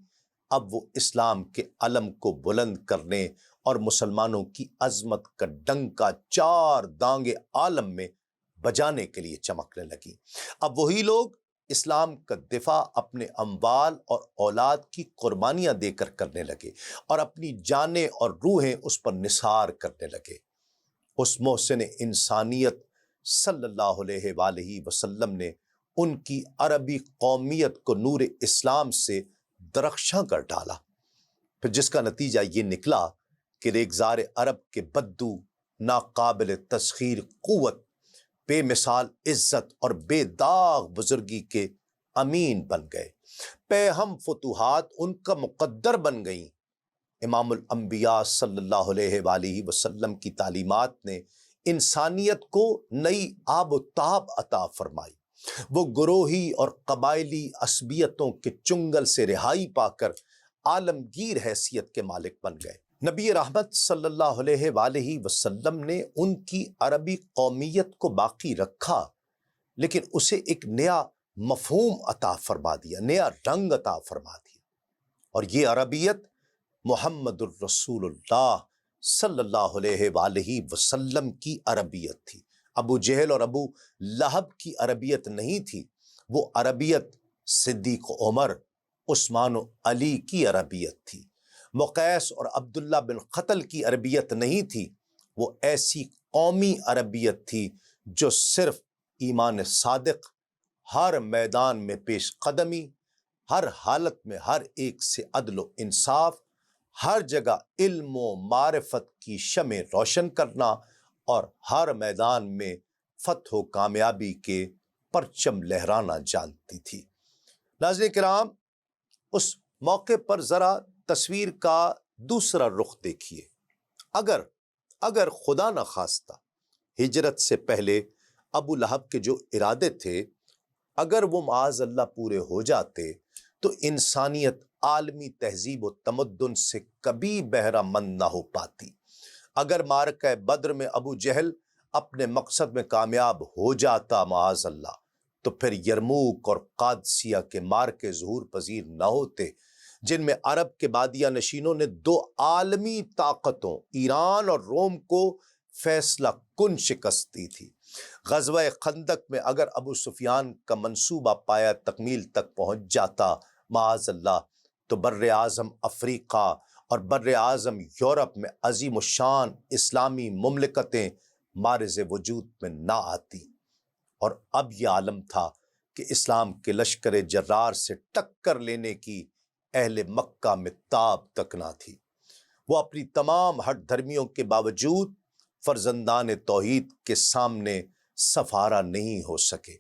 Speaker 1: اب وہ اسلام کے علم کو بلند کرنے اور مسلمانوں کی عظمت کا ڈنکا چار دانگے عالم میں بجانے کے لیے چمکنے لگی۔ اب وہی لوگ اسلام کا دفاع اپنے اموال اور اولاد کی قربانیاں دے کر کرنے لگے اور اپنی جانیں اور روحیں اس پر نثار کرنے لگے۔ اس محسن انسانیت صلی اللہ علیہ وآلہ وسلم نے ان کی عربی قومیت کو نور اسلام سے درخشاں کر ڈالا، پھر جس کا نتیجہ یہ نکلا کہ ریگزار عرب کے بدو، ناقابل تسخیر قوت، بے مثال عزت اور بے داغ بزرگی کے امین بن گئے۔ پہ ہم فتوحات ان کا مقدر بن گئیں۔ امام الانبیاء صلی اللہ علیہ وآلہ وسلم کی تعلیمات نے انسانیت کو نئی آب و تاب عطا فرمائی۔ وہ گروہی اور قبائلی عصبیتوں کے چنگل سے رہائی پا کر عالمگیر حیثیت کے مالک بن گئے۔ نبی رحمت صلی اللہ علیہ وآلہ وسلم نے ان کی عربی قومیت کو باقی رکھا، لیکن اسے ایک نیا مفہوم عطا فرما دیا، نیا رنگ عطا فرما دیا، اور یہ عربیت محمد الرسول اللہ صلی اللہ علیہ وآلہ وسلم کی عربیت تھی۔ ابو جہل اور ابو لہب کی عربیت نہیں تھی، وہ عربیت صدیق عمر، عثمان و علی کی عربیت تھی۔ مقیس اور عبداللہ بن قتل کی عربیت نہیں تھی، وہ ایسی قومی عربیت تھی جو صرف ایمان صادق، ہر میدان میں پیش قدمی، ہر حالت میں ہر ایک سے عدل و انصاف، ہر جگہ علم و معرفت کی شمع روشن کرنا اور ہر میدان میں فتح و کامیابی کے پرچم لہرانا جانتی تھی۔ ناظرین کرام، اس موقع پر ذرا تصویر کا دوسرا رخ دیکھیے۔ اگر خدا نخواستہ ہجرت سے پہلے ابو لہب کے جو ارادے تھے، اگر وہ معاذ اللہ پورے ہو جاتے تو انسانیت عالمی تہذیب و تمدن سے کبھی بہرہ مند نہ ہو پاتی۔ اگر معرکہ بدر میں ابو جہل اپنے مقصد میں کامیاب ہو جاتا معاذ اللہ، تو پھر یرموک اور قادسیہ کے معرکے ظہور پذیر نہ ہوتے، جن میں عرب کے بادیہ نشینوں نے دو عالمی طاقتوں ایران اور روم کو فیصلہ کن شکست دی تھی۔ غزوہ خندق میں اگر ابو سفیان کا منصوبہ پایا تکمیل تک پہنچ جاتا معاذ اللہ، تو بر اعظم افریقہ اور بر اعظم یورپ میں عظیم الشان اسلامی مملکتیں معرض وجود میں نہ آتی، اور اب یہ عالم تھا کہ اسلام کے لشکر جرار سے ٹکر لینے کی اہل مکہ میں تاب تک نہ تھی۔ وہ اپنی تمام ہٹ دھرمیوں کے باوجود فرزندان توحید کے سامنے سفارہ نہیں ہو سکے۔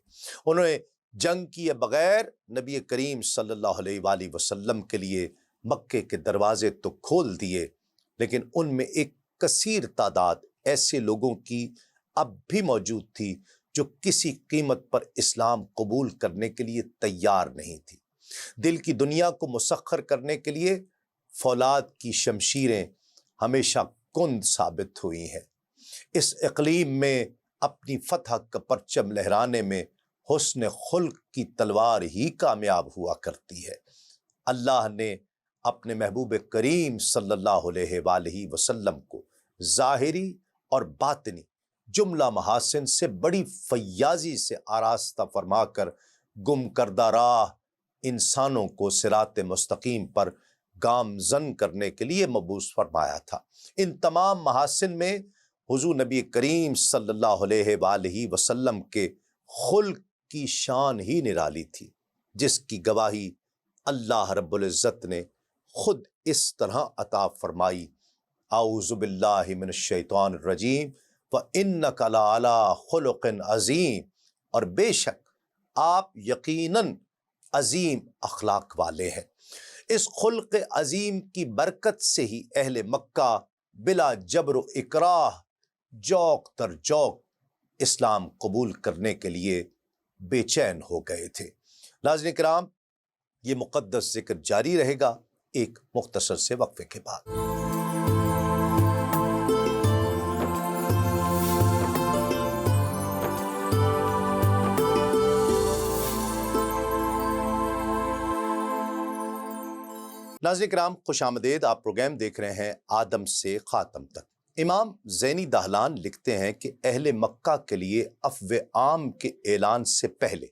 Speaker 1: انہوں نے جنگ کیے بغیر نبی کریم صلی اللہ علیہ وآلہ وسلم کے لیے مکے کے دروازے تو کھول دیے، لیکن ان میں ایک کثیر تعداد ایسے لوگوں کی اب بھی موجود تھی جو کسی قیمت پر اسلام قبول کرنے کے لیے تیار نہیں تھی۔ دل کی دنیا کو مسخر کرنے کے لیے فولاد کی شمشیریں ہمیشہ کند ثابت ہوئی ہیں۔ اس اقلیم میں اپنی فتح کا پرچم لہرانے میں حسن خلق کی تلوار ہی کامیاب ہوا کرتی ہے۔ اللہ نے اپنے محبوب کریم صلی اللہ علیہ وآلہ وسلم کو ظاہری اور باطنی جملہ محاسن سے بڑی فیاضی سے آراستہ فرما کر گم کردہ راہ انسانوں کو صراط مستقیم پر گامزن کرنے کے لیے مبعوث فرمایا تھا۔ ان تمام محاسن میں حضور نبی کریم صلی اللہ علیہ وآلہ وسلم کے خلق کی شان ہی نرالی تھی، جس کی گواہی اللہ رب العزت نے خود اس طرح عطا فرمائی، اعوذ باللہ من الشیطان الرجیم وَإِنَّكَ لَعَلَىٰ خُلُقٍ عظیم، اور بے شک آپ یقیناً عظیم اخلاق والے ہیں۔ اس خلق عظیم کی برکت سے ہی اہل مکہ بلا جبر و اکراہ جوق در جوق اسلام قبول کرنے کے لیے بے چین ہو گئے تھے۔ ناظرین کرام، یہ مقدس ذکر جاری رہے گا ایک مختصر سے وقفے کے بعد۔ ناظرین کرام، خوش آمدید۔ آپ پروگرام دیکھ رہے ہیں آدم سے خاتم تک۔ امام زینی دہلان لکھتے ہیں کہ اہل مکہ کے لیے عفو عام کے اعلان سے پہلے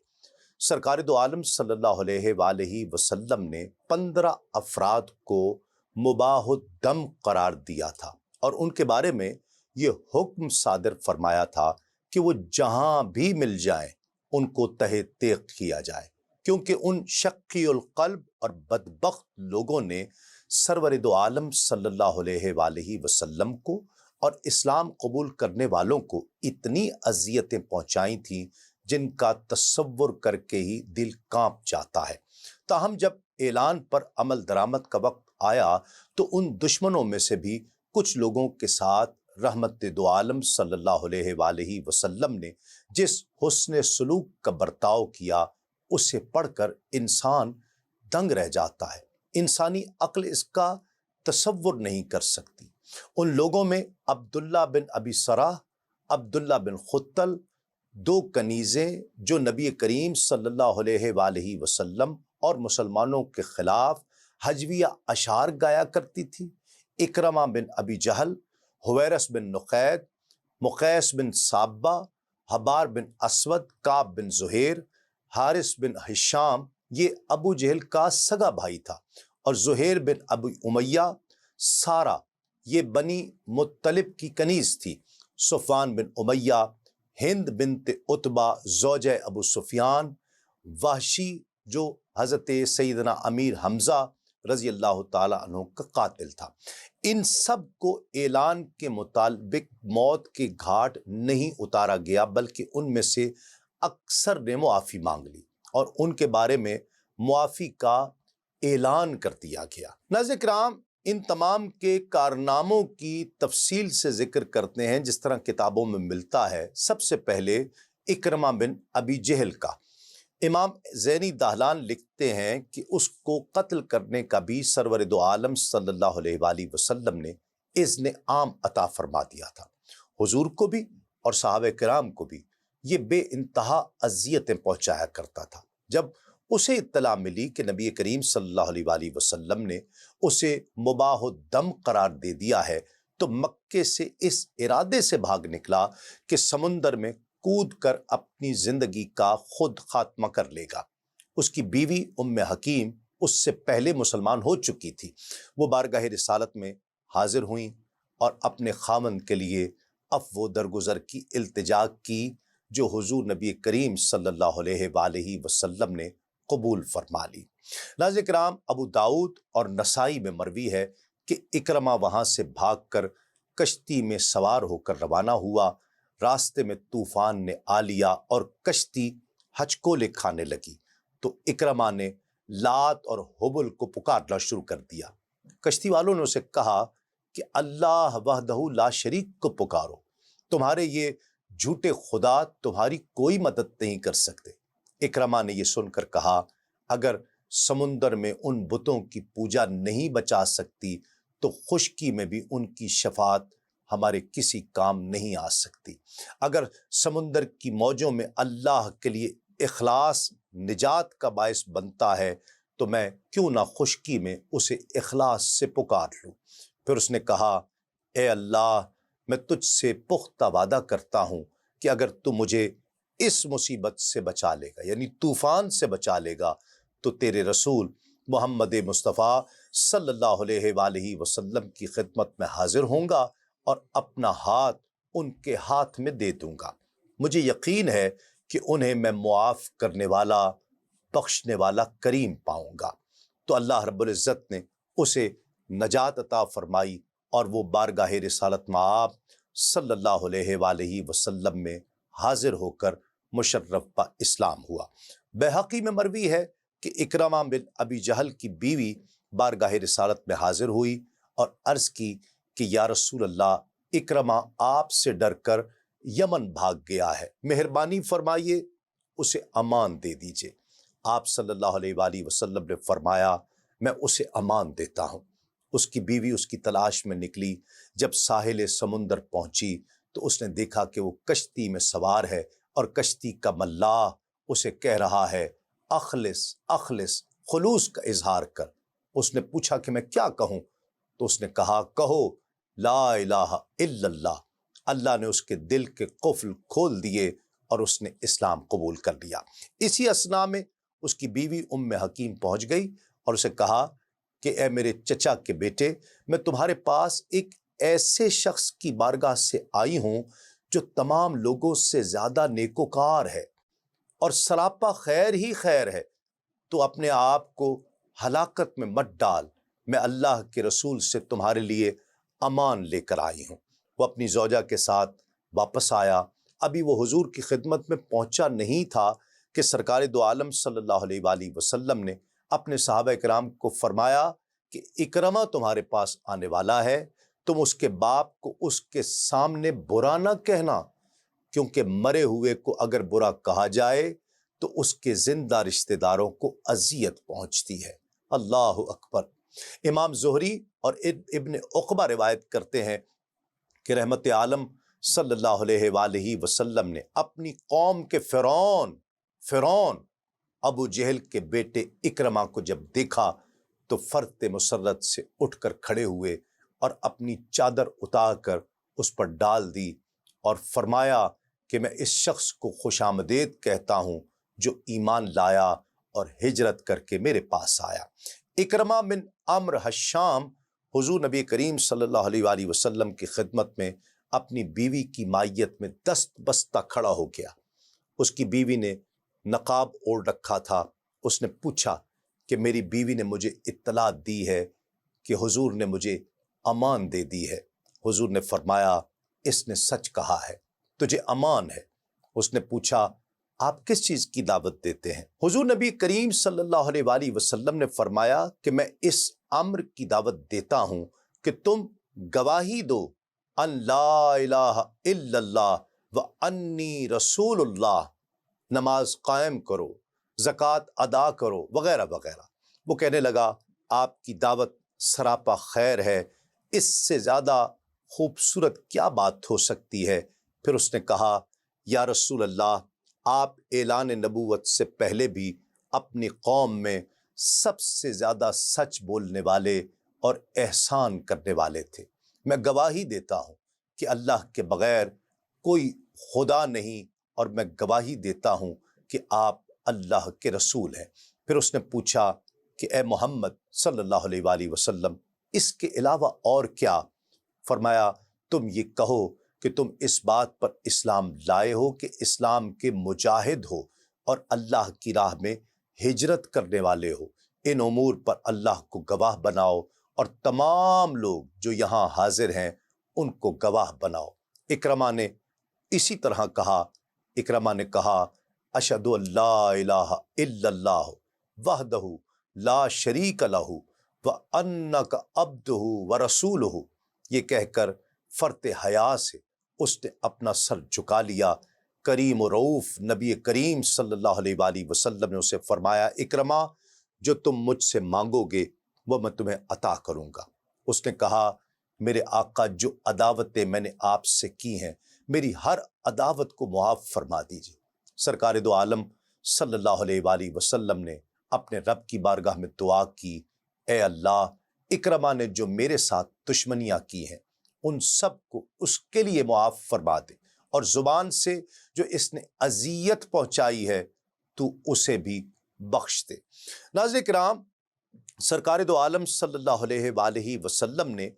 Speaker 1: سرکار دو عالم صلی اللہ علیہ وآلہ وسلم نے 15 افراد کو مباح الدم قرار دیا تھا، اور ان کے بارے میں یہ حکم صادر فرمایا تھا کہ وہ جہاں بھی مل جائیں ان کو تہہ تیغ کیا جائے، کیونکہ ان شقی القلب اور بدبخت لوگوں نے سرور دو عالم صلی اللہ علیہ وآلہ وسلم کو اور اسلام قبول کرنے والوں کو اتنی اذیتیں پہنچائی تھیں جن کا تصور کر کے ہی دل کانپ جاتا ہے۔ تاہم جب اعلان پر عمل درآمد کا وقت آیا تو ان دشمنوں میں سے بھی کچھ لوگوں کے ساتھ رحمت دو عالم صلی اللہ علیہ وآلہ وسلم نے جس حسن سلوک کا برتاؤ کیا، اسے پڑھ کر انسان دنگ رہ جاتا ہے۔ انسانی عقل اس کا تصور نہیں کر سکتی۔ ان لوگوں میں عبداللہ بن ابی سرح، عبداللہ بن خطل، 2 کنیزیں جو نبی کریم صلی اللہ علیہ وآلہ وسلم اور مسلمانوں کے خلاف ہجویہ اشعار گایا کرتی تھی، اکرمہ بن ابی جہل، حویرث بن نقید، مقیس بن صابہ، حبار بن اسود، کعب بن زہیر، حارث بن ہشام، یہ ابو جہل کا سگا بھائی تھا، اور زہیر بن ابی امیہ، سارہ یہ بنی مطلب کی کنیز تھی، صفوان بن امیہ، ہند بنت عتبہ زوجہ ابو سفیان، وحشی جو حضرت سیدنا امیر حمزہ رضی اللہ تعالیٰ عنہ کا قاتل تھا۔ ان سب کو اعلان کے مطابق موت کے گھاٹ نہیں اتارا گیا، بلکہ ان میں سے اکثر نے معافی مانگ لی اور ان کے بارے میں معافی کا اعلان کر دیا گیا۔ ناظرین کرام، ان تمام کے کارناموں کی تفصیل سے ذکر کرتے ہیں جس طرح کتابوں میں ملتا ہے۔ سب سے پہلے اکرمہ بن ابی جہل کا امام زینی دہلان لکھتے ہیں کہ اس کو قتل کرنے کا بھی سرور دو عالم صلی اللہ علیہ وآلہ وسلم نے اذن عام عطا فرما دیا تھا۔ حضور کو بھی اور صحابہ کرام کو بھی یہ بے انتہا اذیتیں پہنچایا کرتا تھا۔ جب اسے اطلاع ملی کہ نبی کریم صلی اللہ علیہ وآلہ وسلم نے اسے مباح الدم قرار دے دیا ہے تو مکے سے اس ارادے سے بھاگ نکلا کہ سمندر میں کود کر اپنی زندگی کا خود خاتمہ کر لے گا۔ اس کی بیوی ام حکیم اس سے پہلے مسلمان ہو چکی تھی۔ وہ بارگاہ رسالت میں حاضر ہوئیں اور اپنے خامن کے لیے عفو و درگزر کی التجا کی، جو حضور نبی کریم صلی اللہ علیہ وآلہ وسلم نے قبول فرما لی۔ ناظرین کرام، ابو داؤد اور نسائی میں مروی ہے کہ اکرمہ وہاں سے بھاگ کر کشتی میں سوار ہو کر روانہ ہوا۔ راستے میں طوفان نے آ لیا اور کشتی ہچکولے کھانے لگی، تو اکرمہ نے لات اور حبل کو پکارنا شروع کر دیا۔ کشتی والوں نے اسے کہا کہ اللہ وحدہ لا شریک کو پکارو، تمہارے یہ جھوٹے خدا تمہاری کوئی مدد نہیں کر سکتے۔ اکرمہ نے یہ سن کر کہا، اگر سمندر میں ان بتوں کی پوجا نہیں بچا سکتی تو خشکی میں بھی ان کی شفاعت ہمارے کسی کام نہیں آ سکتی۔ اگر سمندر کی موجوں میں اللہ کے لیے اخلاص نجات کا باعث بنتا ہے تو میں کیوں نہ خشکی میں اسے اخلاص سے پکار لوں۔ پھر اس نے کہا، اے اللہ، میں تجھ سے پختہ وعدہ کرتا ہوں کہ اگر تو مجھے اس مصیبت سے بچا لے گا، یعنی طوفان سے بچا لے گا، تو تیرے رسول محمد مصطفیٰ صلی اللہ علیہ وآلہ وسلم کی خدمت میں حاضر ہوں گا اور اپنا ہاتھ ان کے ہاتھ میں دے دوں گا۔ مجھے یقین ہے کہ انہیں میں معاف کرنے والا، بخشنے والا کریم پاؤں گا۔ تو اللہ رب العزت نے اسے نجات عطا فرمائی اور وہ بارگاہ رسالت مآب صلی اللہ علیہ وآلہ وسلم میں حاضر ہو کر مشرف با اسلام ہوا۔ بیہقی میں مروی ہے کہ اکرمہ بن ابی جہل کی بیوی بارگاہ رسالت میں حاضر ہوئی اور عرض کی کہ یا رسول اللہ، اکرمہ آپ سے ڈر کر یمن بھاگ گیا ہے، مہربانی فرمائیے اسے امان دے دیجئے۔ آپ صلی اللہ علیہ وآلہ وسلم نے فرمایا میں اسے امان دیتا ہوں۔ اس کی بیوی اس کی تلاش میں نکلی، جب ساحل سمندر پہنچی تو اس نے دیکھا کہ وہ کشتی میں سوار ہے اور کشتی کا ملاح اسے کہہ رہا ہے اخلص اخلص، خلوص کا اظہار کر۔ اس نے پوچھا کہ میں کیا کہوں؟ تو اس نے کہا کہو لا الہ الا اللہ۔ اللہ نے اس کے دل کے قفل کھول دیے اور اس نے اسلام قبول کر لیا۔ اسی اثناء میں اس کی بیوی ام حکیم پہنچ گئی اور اسے کہا کہ اے میرے چچا کے بیٹے، میں تمہارے پاس ایک ایسے شخص کی بارگاہ سے آئی ہوں جو تمام لوگوں سے زیادہ نیکوکار ہے اور سراپا خیر ہی خیر ہے، تو اپنے آپ کو ہلاکت میں مت ڈال، میں اللہ کے رسول سے تمہارے لیے امان لے کر آئی ہوں۔ وہ اپنی زوجہ کے ساتھ واپس آیا۔ ابھی وہ حضور کی خدمت میں پہنچا نہیں تھا کہ سرکار دو عالم صلی اللہ علیہ وآلہ وسلم نے اپنے صحابہ کرام کو فرمایا کہ اکرمہ تمہارے پاس آنے والا ہے، تم اس کے باپ کو اس کے سامنے برا نہ کہنا، کیونکہ مرے ہوئے کو اگر برا کہا جائے تو اس کے زندہ رشتہ داروں کو اذیت پہنچتی ہے۔ اللہ اکبر۔ امام زہری اور ابن عقبہ روایت کرتے ہیں کہ رحمت عالم صلی اللہ علیہ وآلہ وسلم نے اپنی قوم کے فرعون ابو جہل کے بیٹے اکرمہ کو جب دیکھا تو فرط مسرت سے اٹھ کر کھڑے ہوئے اور اپنی چادر اتار کر اس پر ڈال دی اور فرمایا کہ میں اس شخص کو خوش آمدید کہتا ہوں جو ایمان لایا اور ہجرت کر کے میرے پاس آیا۔ اکرمہ بن عمرو حشام حضور نبی کریم صلی اللہ علیہ وآلہ وسلم کی خدمت میں اپنی بیوی کی مائیت میں دست بستہ کھڑا ہو گیا۔ اس کی بیوی نے نقاب اوڑھ رکھا تھا۔ اس نے پوچھا کہ میری بیوی نے مجھے اطلاع دی ہے کہ حضور نے مجھے امان دے دی ہے۔ حضور نے فرمایا اس نے سچ کہا ہے، تجھے امان ہے۔ اس نے پوچھا آپ کس چیز کی دعوت دیتے ہیں؟ حضور نبی کریم صلی اللہ علیہ وآلہ وسلم نے فرمایا کہ میں اس امر کی دعوت دیتا ہوں کہ تم گواہی دو ان لا الہ الا اللہ و انی رسول اللہ، نماز قائم کرو، زکوٰۃ ادا کرو، وغیرہ وغیرہ۔ وہ کہنے لگا آپ کی دعوت سراپا خیر ہے، اس سے زیادہ خوبصورت کیا بات ہو سکتی ہے؟ پھر اس نے کہا یا رسول اللہ، آپ اعلان نبوت سے پہلے بھی اپنی قوم میں سب سے زیادہ سچ بولنے والے اور احسان کرنے والے تھے۔ میں گواہی دیتا ہوں کہ اللہ کے بغیر کوئی خدا نہیں، اور میں گواہی دیتا ہوں کہ آپ اللہ کے رسول ہیں۔ پھر اس نے پوچھا کہ اے محمد صلی اللہ علیہ وآلہ وسلم، اس کے علاوہ اور کیا؟ فرمایا تم یہ کہو کہ تم اس بات پر اسلام لائے ہو کہ اسلام کے مجاہد ہو اور اللہ کی راہ میں ہجرت کرنے والے ہو۔ ان امور پر اللہ کو گواہ بناؤ اور تمام لوگ جو یہاں حاضر ہیں ان کو گواہ بناؤ۔ اکرمہ نے اسی طرح کہا۔ اکرمہ نے کہا اشہد ان لا الہ الا اللہ وحدہ لا شریک لہ وانک عبدہ ورسولہ۔ یہ کہہ کر فرط حیا سے اس نے اپنا سر جھکا لیا۔ کریم و رؤوف نبی کریم صلی اللہ علیہ وآلہ وسلم نے اسے فرمایا اکرمہ، جو تم مجھ سے مانگو گے وہ میں تمہیں عطا کروں گا۔ اس نے کہا میرے آقا، جو عداوتیں میں نے آپ سے کی ہیں میری ہر عداوت کو معاف فرما دیجیے۔ سرکار دو عالم صلی اللہ علیہ وآلہ وسلم نے اپنے رب کی بارگاہ میں دعا کی، اے اللہ، اکرمہ نے جو میرے ساتھ دشمنیاں کی ہیں ان سب کو اس کے لیے معاف فرما دے، اور زبان سے جو اس نے اذیت پہنچائی ہے تو اسے بھی بخش دے۔ ناظرین کرام، سرکار دو عالم صلی اللہ علیہ وآلہ وسلم نے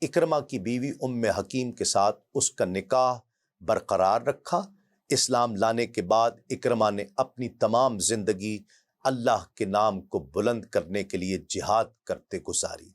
Speaker 1: اکرمہ کی بیوی حکیم کے ساتھ اس کا نکاح برقرار رکھا۔ اسلام لانے کے بعد اکرمہ نے اپنی تمام زندگی اللہ کے نام کو بلند کرنے کے لیے جہاد کرتے گزاری۔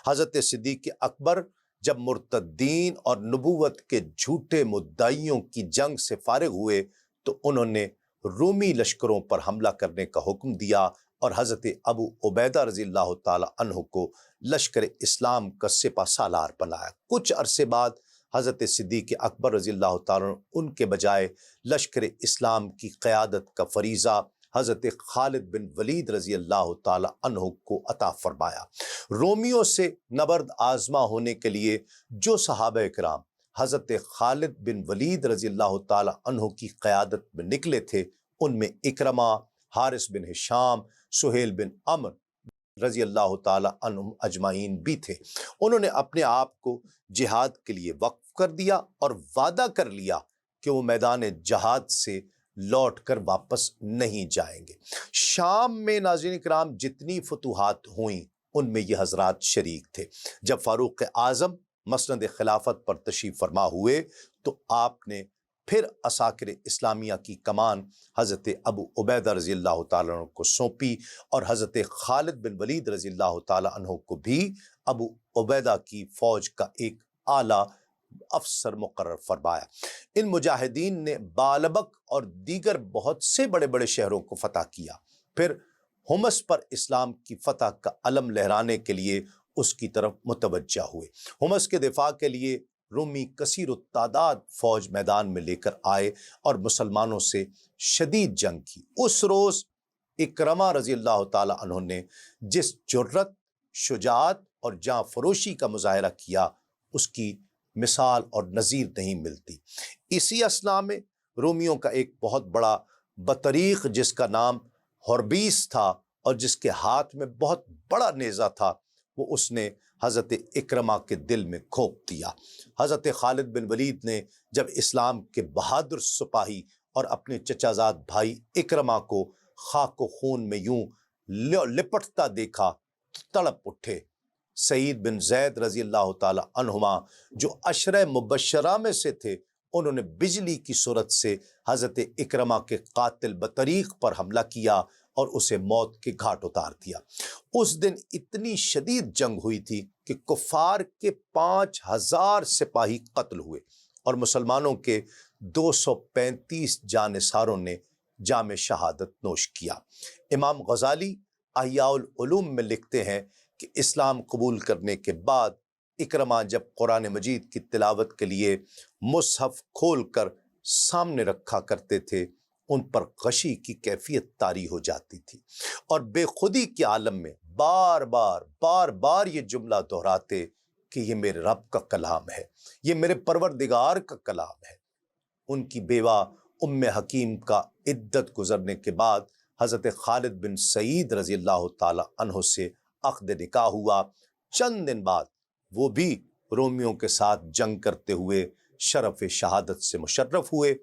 Speaker 1: حضرت صدیق اکبر جب مرتدین اور نبوت کے جھوٹے مدعیوں کی جنگ سے فارغ ہوئے تو انہوں نے رومی لشکروں پر حملہ کرنے کا حکم دیا اور حضرت ابو عبیدہ رضی اللہ تعالی عنہ کو لشکر اسلام کا سپہ سالار بنایا۔ کچھ عرصے بعد حضرت صدیق اکبر رضی اللہ تعالی عنہ ان کے بجائے لشکر اسلام کی قیادت کا فریضہ حضرت خالد بن ولید رضی اللہ تعالی عنہ کو عطا فرمایا۔ رومیوں سے نبرد آزما ہونے کے لیے جو صحابہ کرام حضرت خالد بن ولید رضی اللہ تعالی عنہ کی قیادت میں نکلے تھے، ان میں اکرمہ، حارث بن ہشام، سہیل بن عمرو رضی اللہ تعالی عنہم اجمعین بھی تھے۔ انہوں نے اپنے آپ کو جہاد کے لیے وقف کر دیا اور وعدہ کر لیا کہ وہ میدان جہاد سے لوٹ کر واپس نہیں جائیں گے۔ شام میں ناظرین کرام جتنی فتوحات ہوئیں ان میں یہ حضرات شریک تھے۔ جب فاروق اعظم مسند خلافت پر تشریف فرما ہوئے تو آپ نے پھر عساکر اسلامیہ کی کمان حضرت ابو عبیدہ رضی اللہ تعالیٰ عنہ کو سونپی اور حضرت خالد بن ولید رضی اللہ تعالیٰ عنہ کو بھی ابو عبیدہ کی فوج کا ایک اعلیٰ افسر مقرر فرمایا۔ ان مجاہدین نے بالبک اور دیگر بہت سے بڑے بڑے شہروں کو فتح کیا، پھر حمص پر اسلام کی فتح کا علم لہرانے کے لیے اس کی طرف متوجہ ہوئے۔ حمص کے دفاع کے لیے رومی کثیر التعداد فوج میدان میں لے کر آئے اور مسلمانوں سے شدید جنگ کی۔ اس روز اکرمہ رضی اللہ تعالی عنہ نے جس جرت، شجاعت اور جاں فروشی کا مظاہرہ کیا اس کی مثال اور نظیر نہیں ملتی۔ اسی اثناء میں رومیوں کا ایک بہت بڑا بطریق جس کا نام ہربیس تھا اور جس کے ہاتھ میں بہت بڑا نیزہ تھا، وہ اس نے حضرت اکرمہ کے دل میں گھونپ دیا۔ حضرت خالد بن ولید نے جب اسلام کے بہادر سپاہی اور اپنے چچا زاد بھائی اکرمہ کو خاک و خون میں یوں لپٹتا دیکھا تو تڑپ اٹھے۔ سعید بن زید رضی اللہ تعالی عنہما جو عشرہ مبشرہ میں سے تھے، انہوں نے بجلی کی صورت سے حضرت اکرمہ کے قاتل بطریق پر حملہ کیا اور اسے موت کے گھاٹ اتار دیا۔ اس دن اتنی شدید جنگ ہوئی تھی کہ کفار کے 5000 سپاہی قتل ہوئے اور مسلمانوں کے 235 جانثاروں نے جام شہادت نوش کیا۔ امام غزالی احیاء العلوم میں لکھتے ہیں کہ اسلام قبول کرنے کے بعد اکرمہ جب قرآن مجید کی تلاوت کے لیے مصحف کھول کر سامنے رکھا کرتے تھے، ان پر غشی کی کیفیت طاری ہو جاتی تھی اور بے خودی کے عالم میں بار بار یہ جملہ دہراتے کہ یہ میرے رب کا کلام ہے، یہ میرے پروردگار کا کلام ہے۔ ان کی بیوہ حکیم کا عدت گزرنے کے بعد حضرت خالد بن سعید رضی اللہ تعالی عنہ سے عقد نکاح ہوا۔ چند دن بعد وہ بھی رومیوں کے ساتھ جنگ کرتے ہوئے شرف شہادت سے مشرف ہوئے۔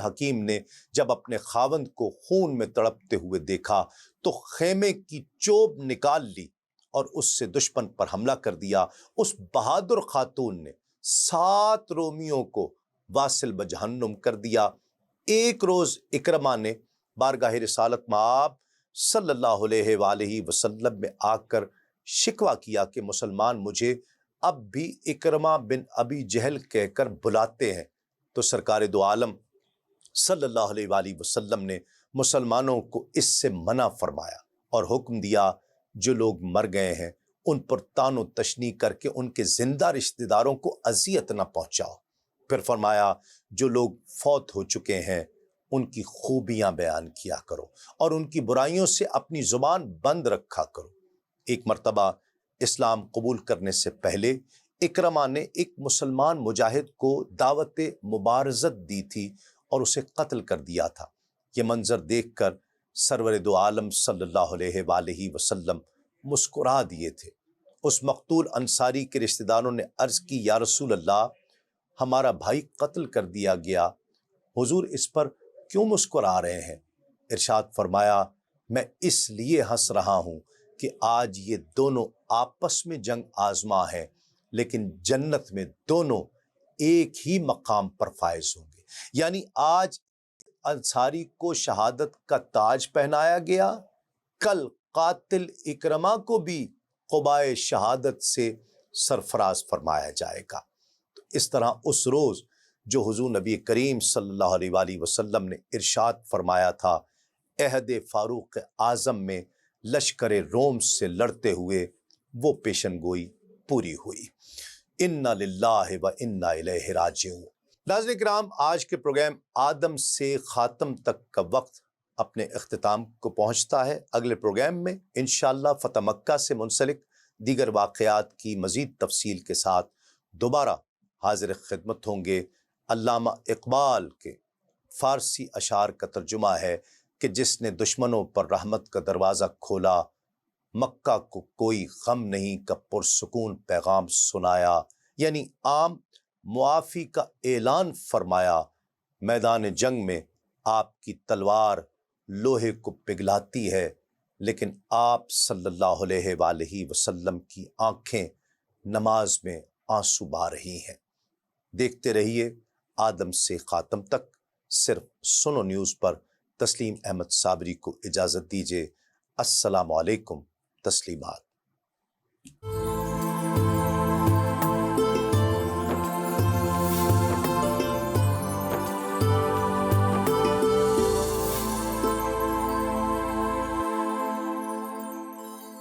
Speaker 1: حکیم نے جب اپنے خاوند کو خون میں تڑپتے ہوئے دیکھا تو خیمے کی چوب نکال لی اور اس سے دشمن پر حملہ کر دیا۔ اس بہادر خاتون نے 7 رومیوں کو واصل بجہنم کر دیا۔ ایک روز اکرمہ نے بارگاہ رسالت مآب صلی اللہ علیہ وآلہ وسلم میں آ کر شکوہ کیا کہ مسلمان مجھے اب بھی اکرمہ بن ابی جہل کہہ کر بلاتے ہیں، تو سرکار دو عالم صلی اللہ علیہ وآلہ وسلم نے مسلمانوں کو اس سے منع فرمایا اور حکم دیا جو لوگ مر گئے ہیں ان پر طعن و تشنیع کر کے ان کے زندہ رشتہ داروں کو اذیت نہ پہنچاؤ۔ پھر فرمایا جو لوگ فوت ہو چکے ہیں ان کی خوبیاں بیان کیا کرو اور ان کی برائیوں سے اپنی زبان بند رکھا کرو۔ ایک مرتبہ اسلام قبول کرنے سے پہلے اکرمہ نے ایک مسلمان مجاہد کو دعوت مبارزت دی تھی اور اسے قتل کر دیا تھا۔ یہ منظر دیکھ کر سرور دو عالم صلی اللہ علیہ وآلہ وسلم مسکرا دیے تھے۔ اس مقتول انصاری کے رشتہ داروں نے عرض کی، یا رسول اللہ، ہمارا بھائی قتل کر دیا گیا، حضور اس پر کیوں مسکرا رہے ہیں؟ ارشاد فرمایا، میں اس لیے ہنس رہا ہوں کہ آج یہ دونوں آپس میں جنگ آزما ہیں، لیکن جنت میں دونوں ایک ہی مقام پر فائز ہوں گے۔ یعنی آج انصاری کو شہادت کا تاج پہنایا گیا، کل قاتل اکرمہ کو بھی قبائے شہادت سے سرفراز فرمایا جائے گا۔ تو اس طرح اس روز جو حضور نبی کریم صلی اللہ علیہ وآلہ وسلم نے ارشاد فرمایا تھا، عہد فاروق اعظم میں لشکر روم سے لڑتے ہوئے وہ پیشن گوئی پوری ہوئی۔ انا للہ و انا الیہ راجعون۔ ناظرین کرام، آج کے پروگرام آدم سے خاتم تک کا وقت اپنے اختتام کو پہنچتا ہے۔ اگلے پروگرام میں انشاءاللہ فتح مکہ سے منسلک دیگر واقعات کی مزید تفصیل کے ساتھ دوبارہ حاضر خدمت ہوں گے۔ علامہ اقبال کے فارسی اشعار کا ترجمہ ہے کہ جس نے دشمنوں پر رحمت کا دروازہ کھولا، مکہ کو کوئی غم نہیں کا پرسکون پیغام سنایا، یعنی عام معافی کا اعلان فرمایا۔ میدان جنگ میں آپ کی تلوار لوہے کو پگھلاتی ہے، لیکن آپ صلی اللہ علیہ وآلہ وسلم کی آنکھیں نماز میں آنسو بہا رہی ہیں۔ دیکھتے رہیے آدم سے خاتم تک، صرف سنو نیوز پر۔ تسلیم احمد صابری کو اجازت دیجیے۔ السلام علیکم۔ تسلیمات۔